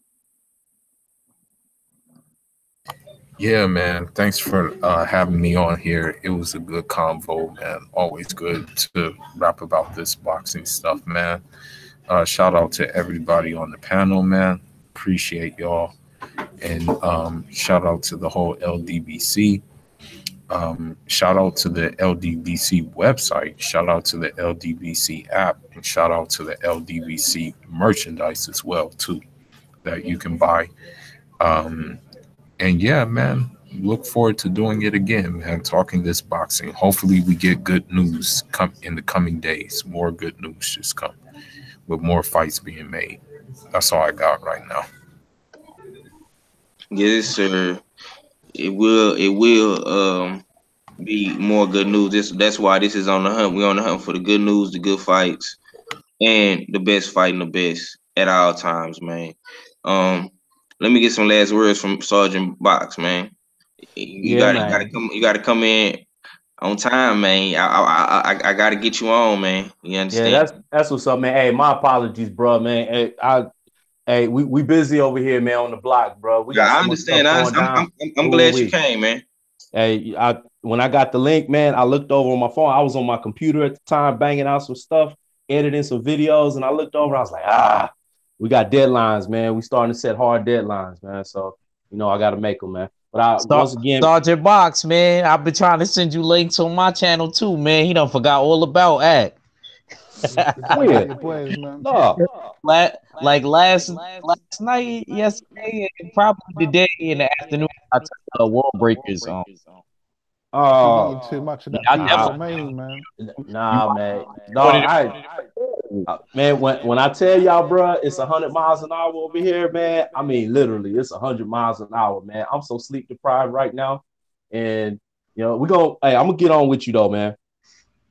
Yeah, man. Thanks for having me on here. It was a good convo, man. Always good to rap about this boxing stuff, man. Shout out to everybody on the panel, man. Appreciate y'all. And shout out to the whole LDBC. Shout out to the LDBC website. Shout out to the LDBC app. And shout out to the LDBC merchandise as well, too, that you can buy. Um, and yeah, man, look forward to doing it again, man. Talking this boxing. Hopefully, we get good news come in the coming days. More good news just come with more fights being made. That's all I got right now. Yes, sir. It will be more good news. That's why this is on the hunt. We're on the hunt for the good news, the good fights, and the best fighting the best at all times, man. Um, Let me get some last words from Sergeant Box, man. You Yeah, got you got to man. come you got to come in on time, man. I got to get you on, man. You Yeah, understand? that's what's up, man. Hey, my apologies, bro, man. Hey, we busy over here, man, on the block, bro. We got Yeah, I so much understand. stuff going down. I'm Ooh, glad you we. came, man. Hey, when I got the link, man, I looked over on my phone. I was on my computer at the time, banging out some stuff, editing some videos, and I looked over. I was like, we got deadlines, man. We starting to set hard deadlines, man. So I got to make them, man. But once again, Sergeant Box, man. I've been trying to send you links on my channel too, man. He done forgot all about act. You gotta get when your boys, man. no, Like last night, yesterday, and probably today in the afternoon, I took World Breakers on. Been uh, eating too much of that I beef I, definitely romaine, man. you nah, man, no, wanted man, when I tell y'all, bro, it's 100 miles an hour over here, man. I mean, literally, it's 100 miles an hour, man. I'm so sleep deprived right now, and Hey, I'm gonna get on with you though, man.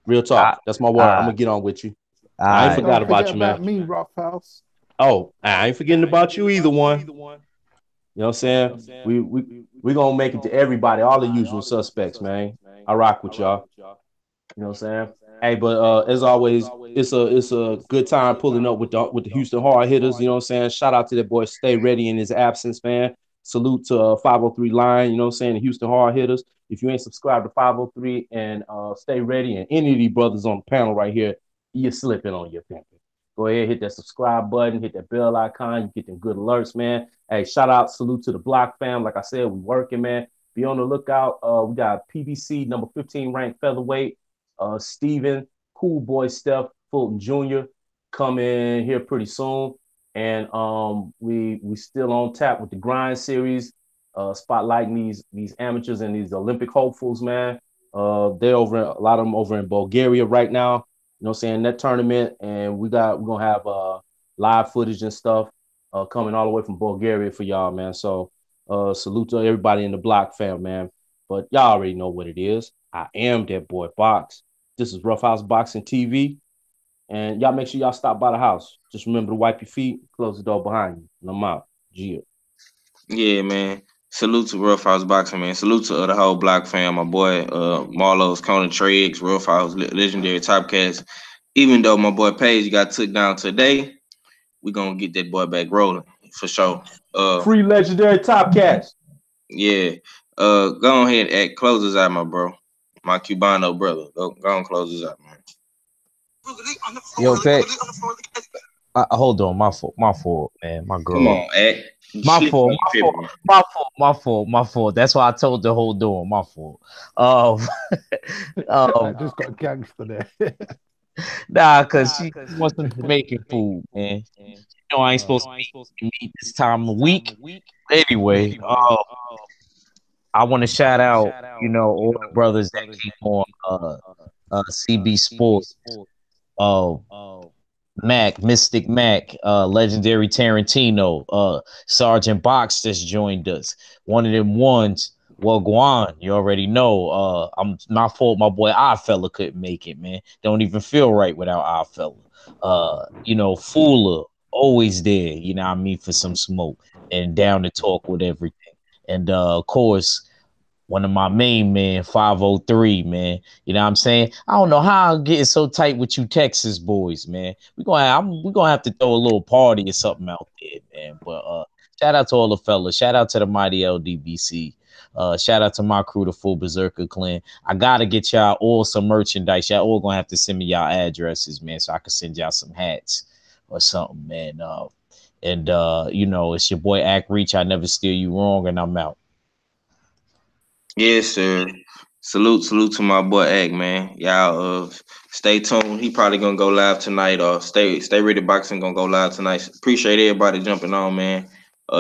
Real talk. I, That's my word. I'm I, gonna get on with you. I ain't I, And forgot don't about forget you, man. about me, Rough House. Oh, I ain't forgetting about you either, one. You know what I'm saying? We gonna make it to everybody, all the usual suspects, man. I rock with y'all. You know what I'm saying? Hey, but as always, it's a good time pulling up with the Houston hard hitters. You know what I'm saying? Shout out to that boy Stay Ready in his absence, man. Salute to 503 Line, you know what I'm saying? The Houston hard hitters. If you ain't subscribed to 503 and Stay Ready and any of these brothers on the panel right here, you're slipping on your pimping. Go ahead, hit that subscribe button, hit that bell icon. You get them good alerts, man. Hey, shout out, salute to the Block fam. Like I said, we working, man. Be on the lookout. We got PBC number 15 ranked featherweight. Steven, Cool Boy Steph Fulton Jr. coming here pretty soon. And we still on tap with the grind series, spotlighting these amateurs and these Olympic hopefuls, man. They're a lot of them over in Bulgaria right now. You know what I'm saying? That tournament, and we're gonna have live footage and stuff coming all the way from Bulgaria for y'all, man. So salute to everybody in the Block fam, man. But y'all already know what it is. I am that boy Box. This is Rough House Boxing TV. And y'all make sure y'all stop by the house. Just remember to wipe your feet, close the door behind you. And I'm out. Gia. Yeah, man. Salute to Rough House Boxing, man. Salute to the whole block fam, my boy Marlo's, Conan Triggs, Rough House, legendary Top Cats. Even though my boy Page got took down today, we gonna get that boy back rolling for sure. Free legendary Top Cats. Yeah. Go ahead and close us out, my bro. My Cubano brother. Go and close us out, man. Yo, Pat. Hold on, my fault, man. My Come girl. on, Act. My fault, my fault. That's why I told the whole door. My fault. Um, I um, just got gangster there. nah, cause she wants some Jamaican food, man. You know I ain't supposed to be eating meat this time of week. Anyway, I want to shout out, all the brothers that came on CB Sports. Uh, Mac, Mystic Mac, legendary Tarantino, Sergeant Box just joined us. One of them ones, well, Guan, you already know. I'm my fault, my boy Oddfella couldn't make it, man. Don't even feel right without Oddfella. Fooler, always there, what I mean, for some smoke and down to talk with everything. And of course, one of my main man, 503, man. You know what I'm saying? I don't know how I'm getting so tight with you Texas boys, man. We're gonna have to throw a little party or something out there, man. But shout out to all the fellas. Shout out to the mighty LDBC. Shout out to my crew, the full Berserker clan. I gotta get y'all all some merchandise. Y'all all gonna have to send me y'all addresses, man, so I can send y'all some hats or something, man. It's your boy Act Reach. I never steer you wrong, and I'm out. Yes, sir. Salute to my boy Egg, man. Y'all stay tuned. He probably gonna go live tonight, or stay ready boxing gonna go live tonight. Appreciate everybody jumping on, man.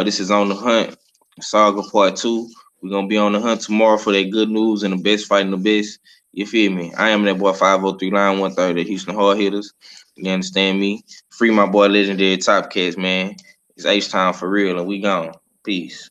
This is On the Hunt, Saga Part 2. We're gonna be on the hunt tomorrow for that good news and the best fighting the best. You feel me? I am that boy 503 line 130 Houston Hard Hitters. You understand me? Free my boy legendary Top Cats, man. It's H time for real, and we gone. Peace.